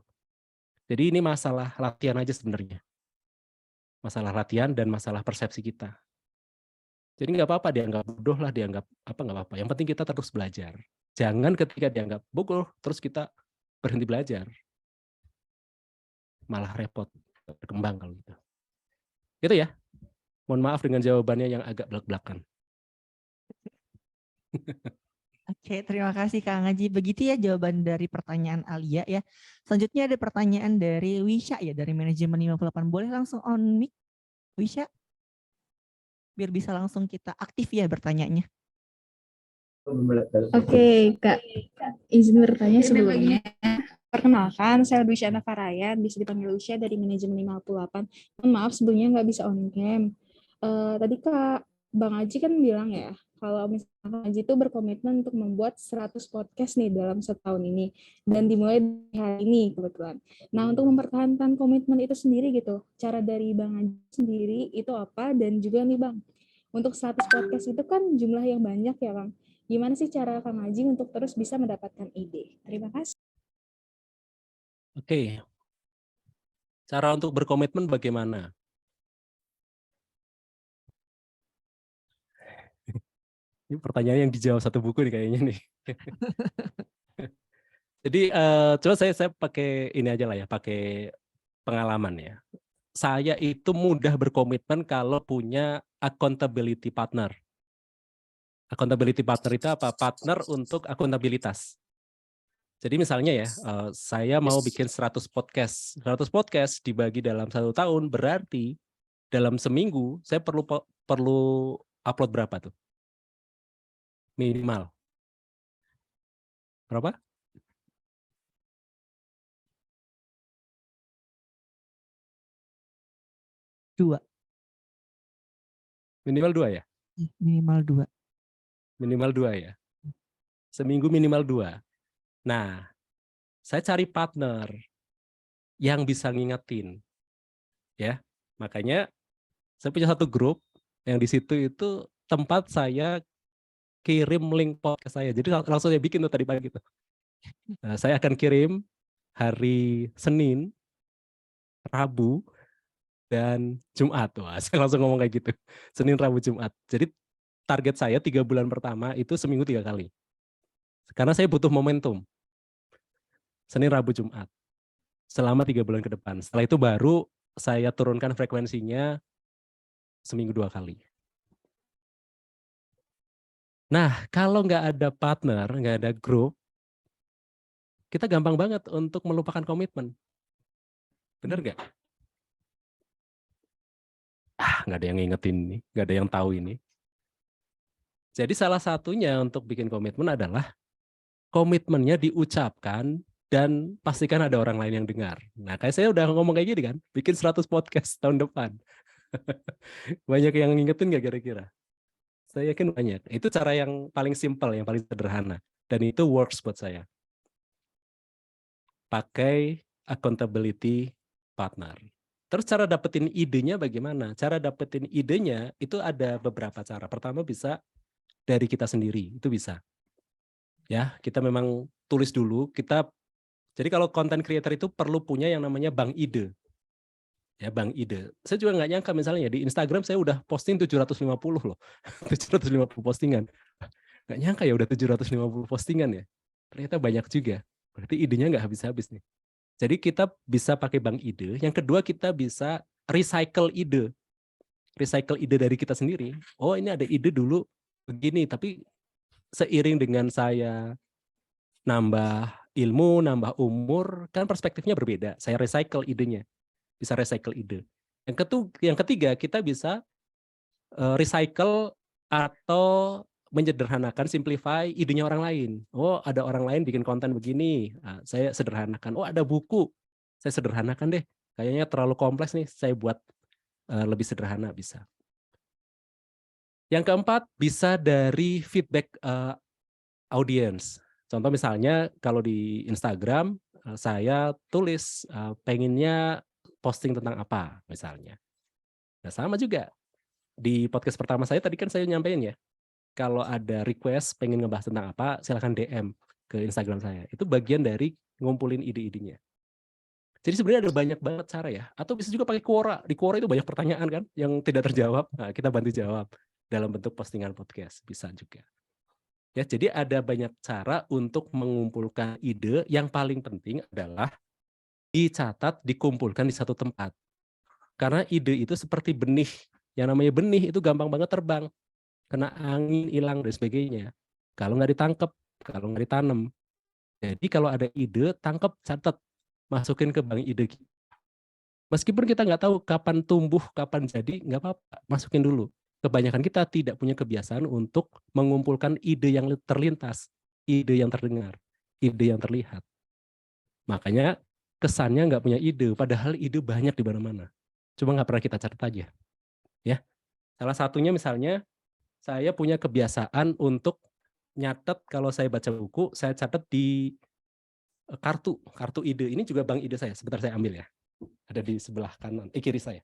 Jadi ini masalah latihan aja sebenarnya. Masalah latihan dan masalah persepsi kita. Jadi nggak apa-apa dianggap bodoh lah, dianggap apa nggak apa-apa. Yang penting kita terus belajar. Jangan ketika dianggap bodoh, terus kita berhenti belajar. Malah repot, berkembang kalau gitu. Gitu ya. Mohon maaf dengan jawabannya yang agak belak-belakan. Oke, terima kasih Kang Haji. Begitu ya jawaban dari pertanyaan Alia ya. Selanjutnya ada pertanyaan dari Wisha ya, dari manajemen 58. Boleh langsung on mic, Wisha? Biar bisa langsung kita aktif ya bertanyanya. Oke, Kak. Izin bertanya sebelumnya. Perkenalkan, saya Wisha Navarayan, bisa dipanggil Wisha dari manajemen 58. Mohon maaf sebelumnya nggak bisa on cam. Tadi Kak, Bang Aji kan bilang ya, kalau misalnya Bang Aji itu berkomitmen untuk membuat 100 podcast nih dalam setahun ini. Dan dimulai dari hari ini kebetulan. Nah, untuk mempertahankan komitmen itu sendiri gitu, cara dari Bang Aji sendiri itu apa? Dan juga nih Bang, untuk 100 podcast itu kan jumlah yang banyak ya Bang. Gimana sih cara Kang Aji untuk terus bisa mendapatkan ide? Terima kasih. Oke. Cara untuk berkomitmen bagaimana? Ini pertanyaan yang dijawab satu buku nih kayaknya nih. Jadi coba saya pakai ini aja lah ya, pakai pengalaman ya. Saya itu mudah berkomitmen kalau punya accountability partner. Accountability partner itu apa? Partner untuk akuntabilitas. Jadi misalnya ya, saya mau bikin 100 podcast. 100 podcast dibagi dalam 1 tahun, berarti dalam seminggu saya perlu upload berapa tuh? Minimal. Berapa? Dua. Minimal 2 ya? Minimal 2. Minimal 2 ya? Seminggu minimal 2. Nah, saya cari partner yang bisa ngingetin. Ya, makanya saya punya satu grup yang di situ itu tempat saya kirim link podcast saya. Jadi langsung saya bikin tuh tadi pagi gitu. Nah, saya akan kirim hari Senin, Rabu, dan Jumat. Wah, saya langsung ngomong kayak gitu. Senin, Rabu, Jumat. Jadi target saya 3 bulan pertama itu seminggu 3 kali. Karena saya butuh momentum. Senin, Rabu, Jumat. Selama 3 bulan ke depan. Setelah itu baru saya turunkan frekuensinya seminggu 2 kali. Nah, kalau nggak ada partner, nggak ada grup, kita gampang banget untuk melupakan komitmen. Bener nggak? Nggak ada yang ngingetin ini, nggak ada yang tahu ini. Jadi salah satunya untuk bikin komitmen adalah komitmennya diucapkan dan pastikan ada orang lain yang dengar. Nah, kayak saya udah ngomong kayak gini kan, bikin 100 podcast tahun depan. Banyak yang ngingetin nggak kira-kira? Saya yakin banyak. Itu cara yang paling simpel, yang paling sederhana. Dan itu works buat saya. Pakai accountability partner. Terus cara dapetin idenya bagaimana? Cara dapetin idenya itu ada beberapa cara. Pertama bisa dari kita sendiri, itu bisa. Ya, kita memang tulis dulu, jadi kalau content creator itu perlu punya yang namanya bank ide. Ya, bank ide. Saya juga nggak nyangka misalnya di Instagram saya udah posting 750 loh. 750 postingan. Nggak nyangka ya udah 750 postingan ya. Ternyata banyak juga. Berarti idenya nggak habis-habis nih. Jadi kita bisa pakai bank ide. Yang kedua kita bisa recycle ide. Recycle ide dari kita sendiri. Oh, ini ada ide dulu begini, tapi seiring dengan saya nambah ilmu, nambah umur, kan perspektifnya berbeda. Saya recycle idenya, bisa recycle ide. Yang ketiga, kita bisa recycle atau menyederhanakan, simplify idenya orang lain. Oh, ada orang lain bikin konten begini, saya sederhanakan. Oh, ada buku, saya sederhanakan deh. Kayaknya terlalu kompleks nih, saya buat lebih sederhana bisa. Yang keempat, bisa dari feedback audience. Contoh misalnya kalau di Instagram, saya tulis pengennya posting tentang apa misalnya. Nah, sama juga di podcast pertama saya tadi kan saya nyampein ya, kalau ada request pengen ngebahas tentang apa, silahkan DM ke Instagram saya. Itu bagian dari ngumpulin ide-idenya. Jadi sebenarnya ada banyak banget cara ya. Atau bisa juga pakai Quora. Di Quora itu banyak pertanyaan kan yang tidak terjawab. Nah, kita bantu jawab dalam bentuk postingan podcast. Bisa juga. Ya, jadi ada banyak cara untuk mengumpulkan ide. Yang paling penting adalah dicatat, dikumpulkan di satu tempat. Karena ide itu seperti benih. Yang namanya benih itu gampang banget terbang. Kena angin, hilang, dan sebagainya. Kalau nggak ditangkap, kalau nggak ditanam. Jadi kalau ada ide, tangkap, catat. Masukin ke bank ide. Meskipun kita nggak tahu kapan tumbuh, kapan jadi, nggak apa-apa. Masukin dulu. Kebanyakan kita tidak punya kebiasaan untuk mengumpulkan ide yang terlintas, ide yang terdengar, ide yang terlihat. Makanya kesannya nggak punya ide, padahal ide banyak di mana-mana. Cuma nggak pernah kita catat aja. Ya, salah satunya misalnya saya punya kebiasaan untuk nyatet kalau saya baca buku, saya catat di kartu ide. Ini juga bank ide saya. Sebentar saya ambil ya. Ada di sebelah kanan, kiri saya.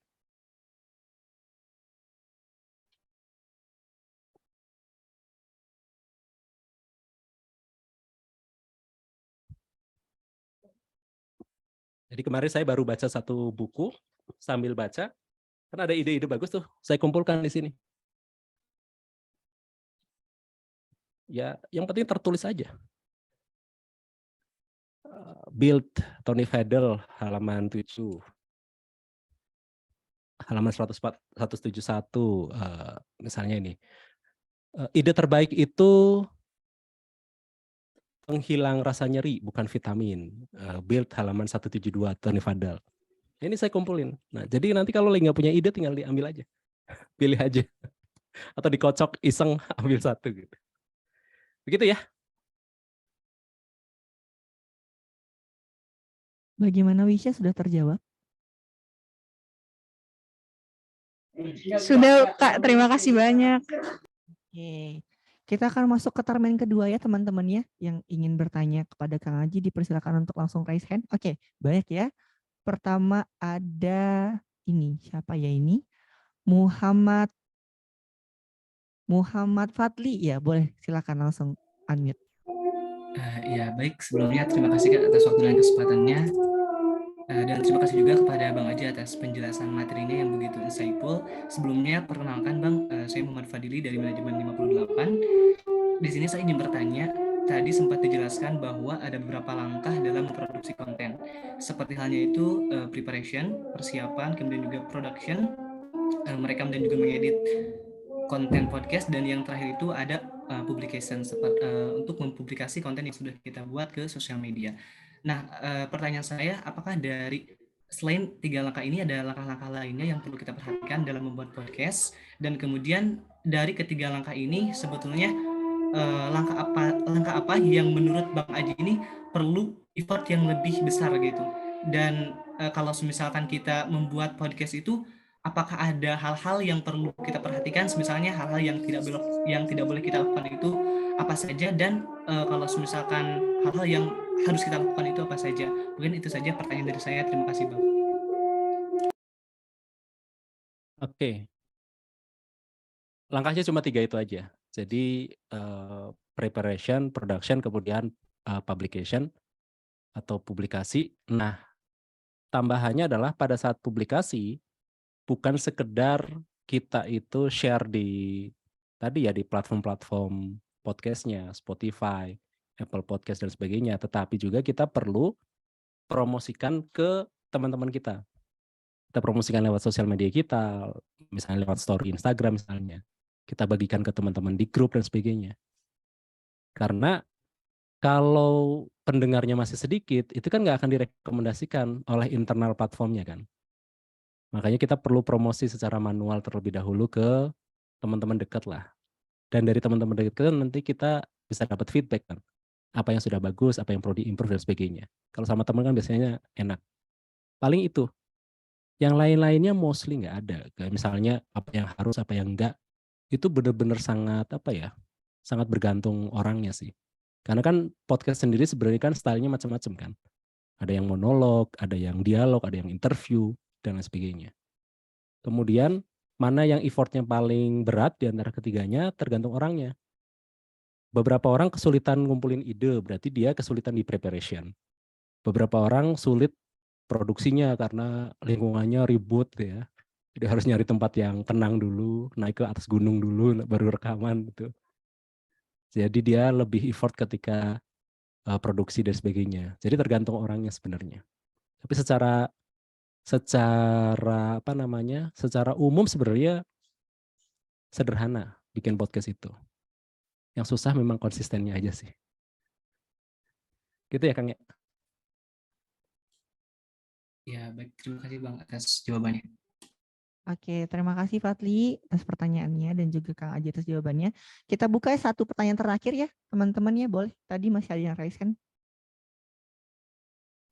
Jadi kemarin saya baru baca satu buku, sambil baca, kan ada ide-ide bagus tuh, saya kumpulkan di sini. Ya, yang penting tertulis aja. Build Tony Fadell, halaman 7. Halaman 171, misalnya ini. Ide terbaik itu penghilang rasa nyeri, bukan vitamin. Build halaman 172, Tony Fadell. Ini saya kumpulin. Nah, jadi nanti kalau lagi nggak punya ide, tinggal diambil aja. Pilih aja. Atau dikocok, iseng, ambil satu. Gitu. Begitu ya. Bagaimana Wisya, sudah terjawab? Sudah Kak, terima kasih banyak. Oke. Kita akan masuk ke termen kedua ya teman-teman ya. Yang ingin bertanya kepada Kang Aji dipersilakan untuk langsung raise hand. Oke, baik ya. Pertama ada ini, siapa ya ini? Muhammad Fadli ya, boleh silakan langsung unmute. Ya baik, sebelumnya terima kasih Kak atas waktu dan kesempatannya. Dan terima kasih juga kepada Bang Aji atas penjelasan materinya yang begitu insightful. Sebelumnya perkenalkan Bang, saya Muhammad Fadili dari Manajemen 58. Di sini saya ingin bertanya, tadi sempat dijelaskan bahwa ada beberapa langkah dalam memproduksi konten. Seperti halnya itu preparation, persiapan, kemudian juga production, merekam dan juga mengedit konten podcast, dan yang terakhir itu ada publication untuk mempublikasi konten yang sudah kita buat ke sosial media. Nah, pertanyaan saya, apakah selain 3 langkah ini ada langkah-langkah lainnya yang perlu kita perhatikan dalam membuat podcast? Dan kemudian dari ketiga langkah ini sebetulnya langkah apa yang menurut Bang Aji ini perlu effort yang lebih besar gitu? Dan kalau misalkan kita membuat podcast itu, apakah ada hal-hal yang perlu kita perhatikan, misalnya hal-hal yang tidak boleh kita lakukan itu apa saja, dan kalau misalkan hal-hal yang harus kita lakukan itu apa saja? Mungkin itu saja pertanyaan dari saya. Terima kasih Bang. Oke. Langkahnya cuma 3 itu aja. Jadi preparation, production, kemudian publication atau publikasi. Nah, tambahannya adalah pada saat publikasi bukan sekedar kita itu share di platform-platform podcastnya, Spotify, Apple Podcast dan sebagainya, tetapi juga kita perlu promosikan ke teman-teman kita. Kita promosikan lewat sosial media kita, misalnya lewat story Instagram misalnya. Kita bagikan ke teman-teman di grup dan sebagainya. Karena Kalau pendengarnya masih sedikit, itu kan nggak akan direkomendasikan oleh internal platformnya kan. Makanya kita perlu promosi secara manual terlebih dahulu ke teman-teman dekat lah. Dan dari teman-teman dekat kita nanti kita bisa dapat feedback kan. Apa yang sudah bagus, apa yang perlu diimprove dan sebagainya. Kalau sama teman kan biasanya enak. Paling itu. Yang lain-lainnya mostly nggak ada. Kayak misalnya apa yang harus, apa yang enggak. Itu benar-benar sangat sangat bergantung orangnya sih. Karena kan podcast sendiri sebenarnya kan stylenya macam-macam kan. Ada yang monolog, ada yang dialog, ada yang interview, dan lain sebagainya. Kemudian mana yang effortnya paling berat di antara ketiganya tergantung orangnya. Beberapa orang kesulitan ngumpulin ide, berarti dia kesulitan di preparation. Beberapa orang sulit produksinya karena lingkungannya ribut ya. Jadi harus nyari tempat yang tenang dulu, naik ke atas gunung dulu, baru rekaman gitu. Jadi dia lebih effort ketika produksi dan sebagainya. Jadi tergantung orangnya sebenarnya. Tapi secara secara umum sebenarnya sederhana bikin podcast itu. Yang susah memang konsistennya aja sih. Gitu ya Kang ya. Ya, baik. Terima kasih Bang atas jawabannya. Oke, terima kasih Fadli atas pertanyaannya dan juga Kang Aji atas jawabannya. Kita buka satu pertanyaan terakhir ya, teman-teman ya, boleh. Tadi masih ada yang raise kan?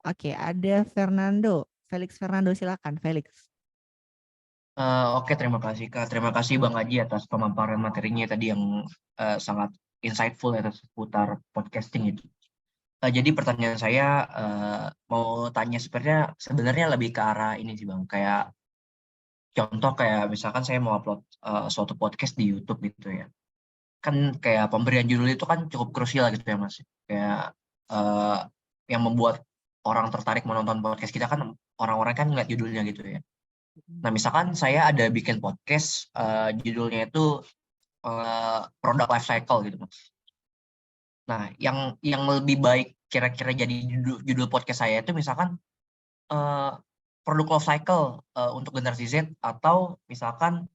Oke, ada Fernando. Felix Fernando, silakan Felix. Oke, terima kasih Kak. Terima kasih Bang Aji atas pemaparan materinya tadi yang sangat insightful ya seputar podcasting itu. Jadi pertanyaan saya mau tanya sebenarnya lebih ke arah ini sih Bang, kayak contoh kayak misalkan saya mau upload suatu podcast di YouTube gitu ya. Kan kayak pemberian judul itu kan cukup krusial gitu ya Mas. Kayak yang membuat orang tertarik menonton podcast kita kan orang-orang kan ngeliat judulnya gitu ya. Nah, misalkan saya ada bikin podcast, judulnya itu product life cycle gitu, Mas. Nah, yang lebih baik kira-kira jadi judul podcast saya itu misalkan product life cycle untuk generasi Z, atau misalkan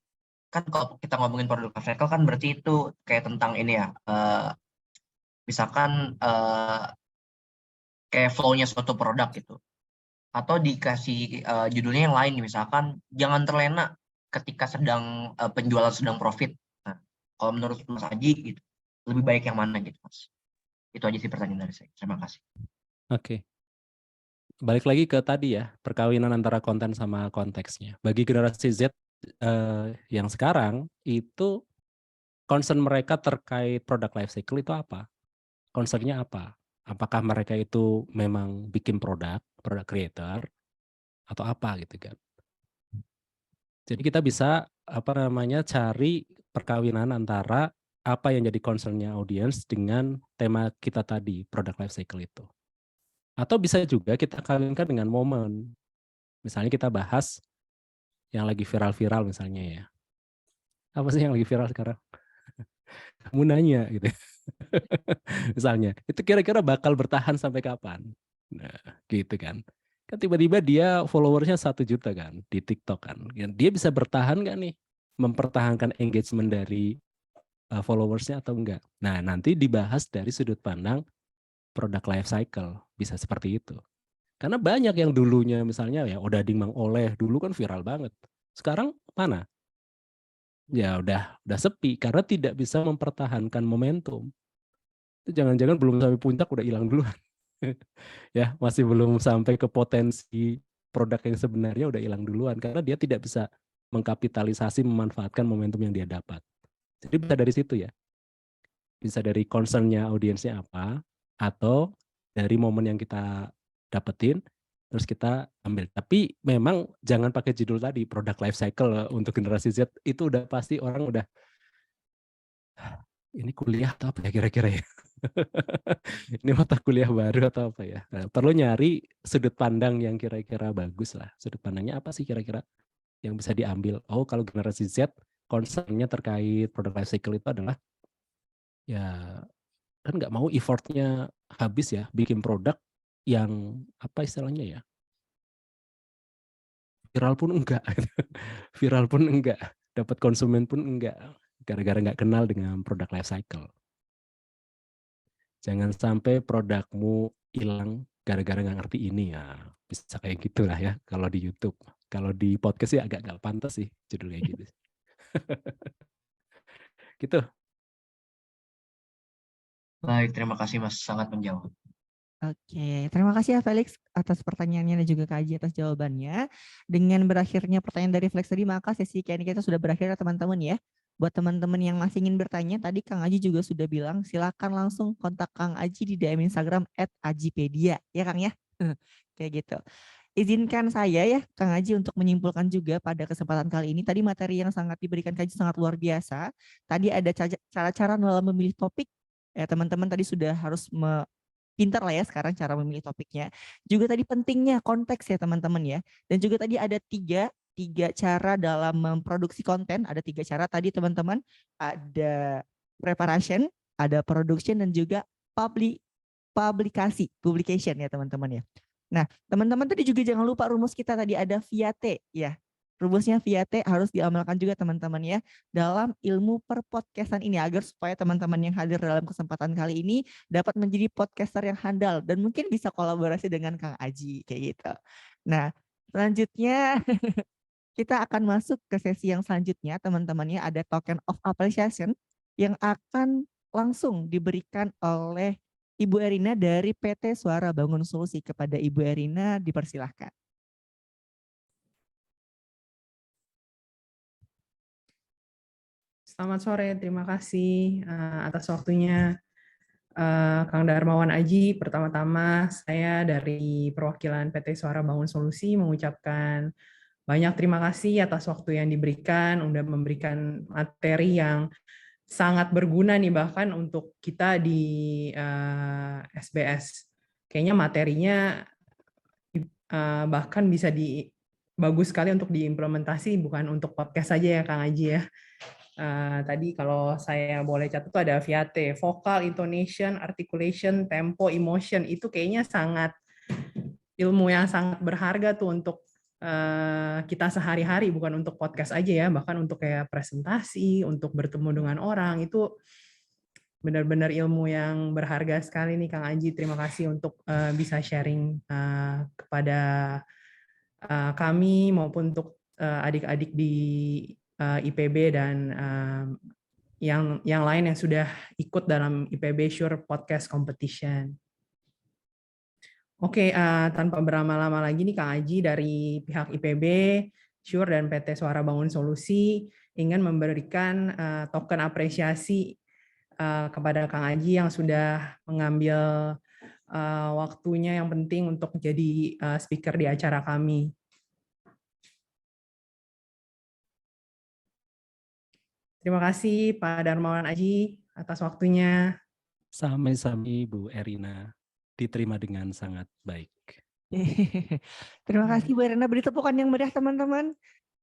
kan kalau kita ngomongin product life cycle kan berarti itu kayak tentang ini ya, misalkan kayak flow-nya suatu produk gitu. Atau dikasih judulnya yang lain, misalkan jangan terlena ketika penjualan sedang profit. Nah, kalau menurut Mas Aji gitu, lebih baik yang mana gitu Mas? Itu aja sih pertanyaan dari saya. Terima kasih. Oke. Balik lagi ke tadi ya, perkawinan antara konten sama konteksnya. Bagi generasi Z yang sekarang itu concern mereka terkait product life cycle itu apa? Concernnya apa? Apakah mereka itu memang bikin produk creator, atau apa gitu kan? Jadi kita bisa cari perkawinan antara apa yang jadi concernnya audiens dengan tema kita tadi, product life cycle itu. Atau bisa juga kita kawinkan dengan momen. Misalnya kita bahas yang lagi viral-viral misalnya ya. Apa sih yang lagi viral sekarang? Kamu nanya gitu. Misalnya, itu kira-kira bakal bertahan sampai kapan? Nah, gitu kan. Kan tiba-tiba dia followersnya 1 juta kan di TikTok kan. Dia bisa bertahan nggak nih? Mempertahankan engagement dari followersnya atau enggak? Nah, nanti dibahas dari sudut pandang product life cycle. Bisa seperti itu. Karena banyak yang dulunya misalnya ya Odading Mang Oleh dulu kan viral banget. Sekarang mana? Ya udah sepi karena tidak bisa mempertahankan momentum. Itu jangan-jangan belum sampai puncak udah hilang duluan. Ya, masih belum sampai ke potensi produk yang sebenarnya udah hilang duluan karena dia tidak bisa mengkapitalisasi, memanfaatkan momentum yang dia dapat. Jadi bisa dari situ ya. Bisa dari concernnya audiensnya apa, atau dari momen yang kita dapetin, terus kita ambil. Tapi memang jangan pakai judul tadi, product life cycle untuk generasi Z, itu udah pasti orang udah, ini kuliah atau apa ya kira-kira ya? Ini mata kuliah baru atau apa ya? Nah, perlu nyari sudut pandang yang kira-kira bagus lah. Sudut pandangnya apa sih kira-kira yang bisa diambil? Oh, kalau generasi Z, concernnya terkait product life cycle itu adalah, ya kan nggak mau effortnya habis ya, bikin produk yang apa istilahnya ya, viral pun enggak, viral pun enggak, dapat konsumen pun enggak, gara-gara nggak kenal dengan product life cycle. Jangan sampai produkmu hilang gara-gara nggak ngerti ini ya. Bisa kayak gitulah ya kalau di YouTube. Kalau di podcast sih agak nggak pantas sih judulnya gitu. Gitu. Baik, terima kasih Mas, sangat menjawab. Oke, terima kasih ya Felix atas pertanyaannya dan juga Kak Aji atas jawabannya. Dengan berakhirnya pertanyaan dari Felix tadi, maka sesi Q&A kita sudah berakhir ya teman-teman ya. Buat teman-teman yang masih ingin bertanya, tadi Kang Aji juga sudah bilang, silakan langsung kontak Kang Aji di DM Instagram @ajipedia, ya Kang ya. Kayak gitu. Izinkan saya ya Kang Aji untuk menyimpulkan juga pada kesempatan kali ini. Tadi materi yang sangat diberikan Kang Aji sangat luar biasa. Tadi ada cara-cara dalam memilih topik. Ya teman-teman tadi sudah harus pintar lah ya sekarang cara memilih topiknya. Juga tadi pentingnya konteks ya teman-teman ya. Dan juga tadi ada tiga cara dalam memproduksi konten. Ada 3 cara tadi teman-teman. Ada preparation, ada production, dan juga publication ya teman-teman ya. Nah teman-teman tadi juga jangan lupa rumus kita tadi ada VIAT ya. Rumusnya VIAT harus diamalkan juga teman-teman ya dalam ilmu perpodcastan ini agar supaya teman-teman yang hadir dalam kesempatan kali ini dapat menjadi podcaster yang handal dan mungkin bisa kolaborasi dengan Kang Aji kayak gitu. Nah, selanjutnya kita akan masuk ke sesi yang selanjutnya teman-temannya ada token of appreciation yang akan langsung diberikan oleh Ibu Erina dari PT Suara Bangun Solusi. Kepada Ibu Erina dipersilahkan. Selamat sore, terima kasih atas waktunya Kang Darmawan Aji. Pertama-tama saya dari perwakilan PT Suara Bangun Solusi mengucapkan banyak terima kasih atas waktu yang diberikan, udah memberikan materi yang sangat berguna nih bahkan untuk kita di SBS. Kayaknya materinya bahkan bisa bagus sekali untuk diimplementasi, bukan untuk podcast saja ya Kang Aji ya. Tadi kalau saya boleh catat itu ada VIAT, vocal, intonation, articulation, tempo, emotion. Itu kayaknya sangat ilmu yang sangat berharga tuh untuk kita sehari-hari, bukan untuk podcast aja ya, bahkan untuk kayak presentasi, untuk bertemu dengan orang, itu benar-benar ilmu yang berharga sekali nih Kang Aji. Terima kasih untuk bisa sharing kepada kami maupun untuk adik-adik di IPB dan yang lain yang sudah ikut dalam IPB Sure Podcast Competition. Oke, tanpa berlama-lama lagi nih Kang Aji dari pihak IPB, Sure dan PT Suara Bangun Solusi ingin memberikan token apresiasi kepada Kang Aji yang sudah mengambil waktunya yang penting untuk jadi speaker di acara kami. Terima kasih Pak Darmawan Aji atas waktunya. Sama-sama Bu Erina, diterima dengan sangat baik. Terima kasih Bu Erina, beri tepukan yang meriah teman-teman.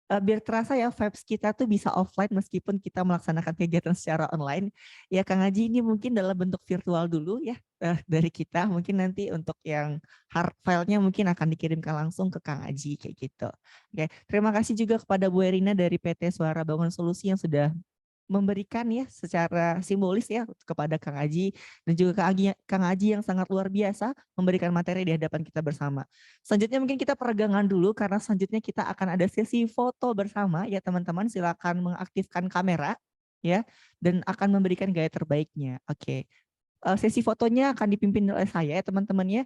Biar terasa ya vibes kita tuh bisa offline meskipun kita melaksanakan kegiatan secara online. Ya Kang Aji ini mungkin dalam bentuk virtual dulu ya dari kita. Mungkin nanti untuk yang hard file-nya mungkin akan dikirimkan langsung ke Kang Aji kayak gitu. Oke, terima kasih juga kepada Bu Erina dari PT Suara Bangun Solusi yang sudah memberikan ya secara simbolis ya kepada Kang Aji dan juga Kang Aji yang sangat luar biasa memberikan materi di hadapan kita bersama. Selanjutnya mungkin kita peregangan dulu karena selanjutnya kita akan ada sesi foto bersama ya teman-teman, silakan mengaktifkan kamera ya dan akan memberikan gaya terbaiknya. Oke. Sesi fotonya akan dipimpin oleh saya ya teman-teman ya.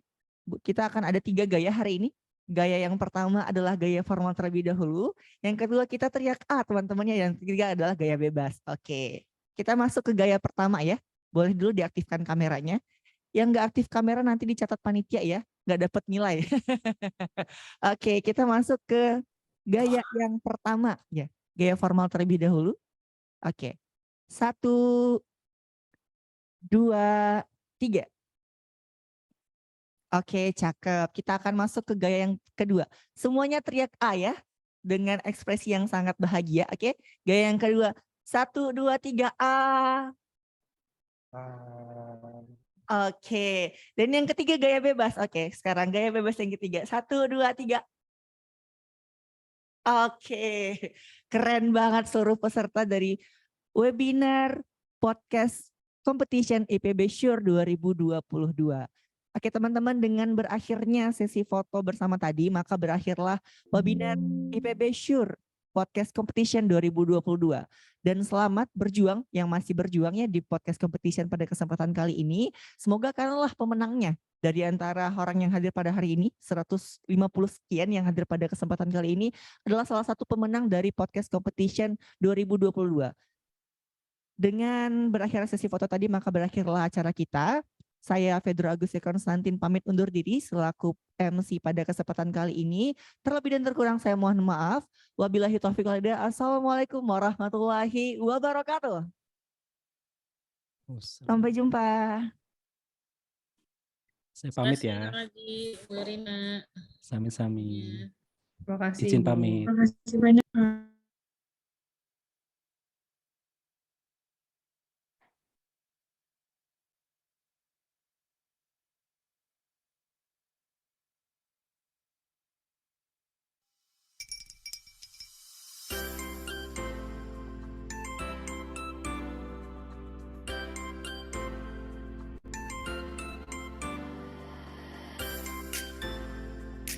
Kita akan ada 3 gaya hari ini. Gaya yang pertama adalah gaya formal terlebih dahulu. Yang kedua kita teriak A teman-temannya. Yang ketiga adalah gaya bebas. Oke. Kita masuk ke gaya pertama ya. Boleh dulu diaktifkan kameranya. Yang nggak aktif kamera nanti dicatat panitia ya. Nggak dapat nilai. Oke, kita masuk ke gaya yang pertama ya. Gaya formal terlebih dahulu. Oke. 1, 2, 3. Oke, cakep. Kita akan masuk ke gaya yang kedua. Semuanya teriak A ya, dengan ekspresi yang sangat bahagia. Oke, gaya yang kedua. 1, 2, 3, A. Oke, dan yang ketiga gaya bebas. Oke, sekarang gaya bebas yang ketiga. 1, 2, 3. Oke, keren banget seluruh peserta dari webinar podcast Competition IPB Sure 2022. Oke teman-teman, dengan berakhirnya sesi foto bersama tadi, maka berakhirlah webinar IPB Sure Podcast Competition 2022. Dan selamat berjuang yang masih berjuangnya di Podcast Competition pada kesempatan kali ini. Semoga kalianlah pemenangnya. Dari antara orang yang hadir pada hari ini, 150 sekian yang hadir pada kesempatan kali ini adalah salah satu pemenang dari Podcast Competition 2022. Dengan berakhir sesi foto tadi, maka berakhirlah acara kita. Saya Fedro Agustia Konstantin pamit undur diri selaku MC pada kesempatan kali ini. Terlebih dan terkurang saya mohon maaf. Wabillahi taufiq wal hidayah. Assalamualaikum warahmatullahi wabarakatuh. Sampai jumpa. Saya pamit Terima ya. kasih Bu Rina. Sami-sami. Terima kasih. Izin Bu. pamit. Terima kasih banyak.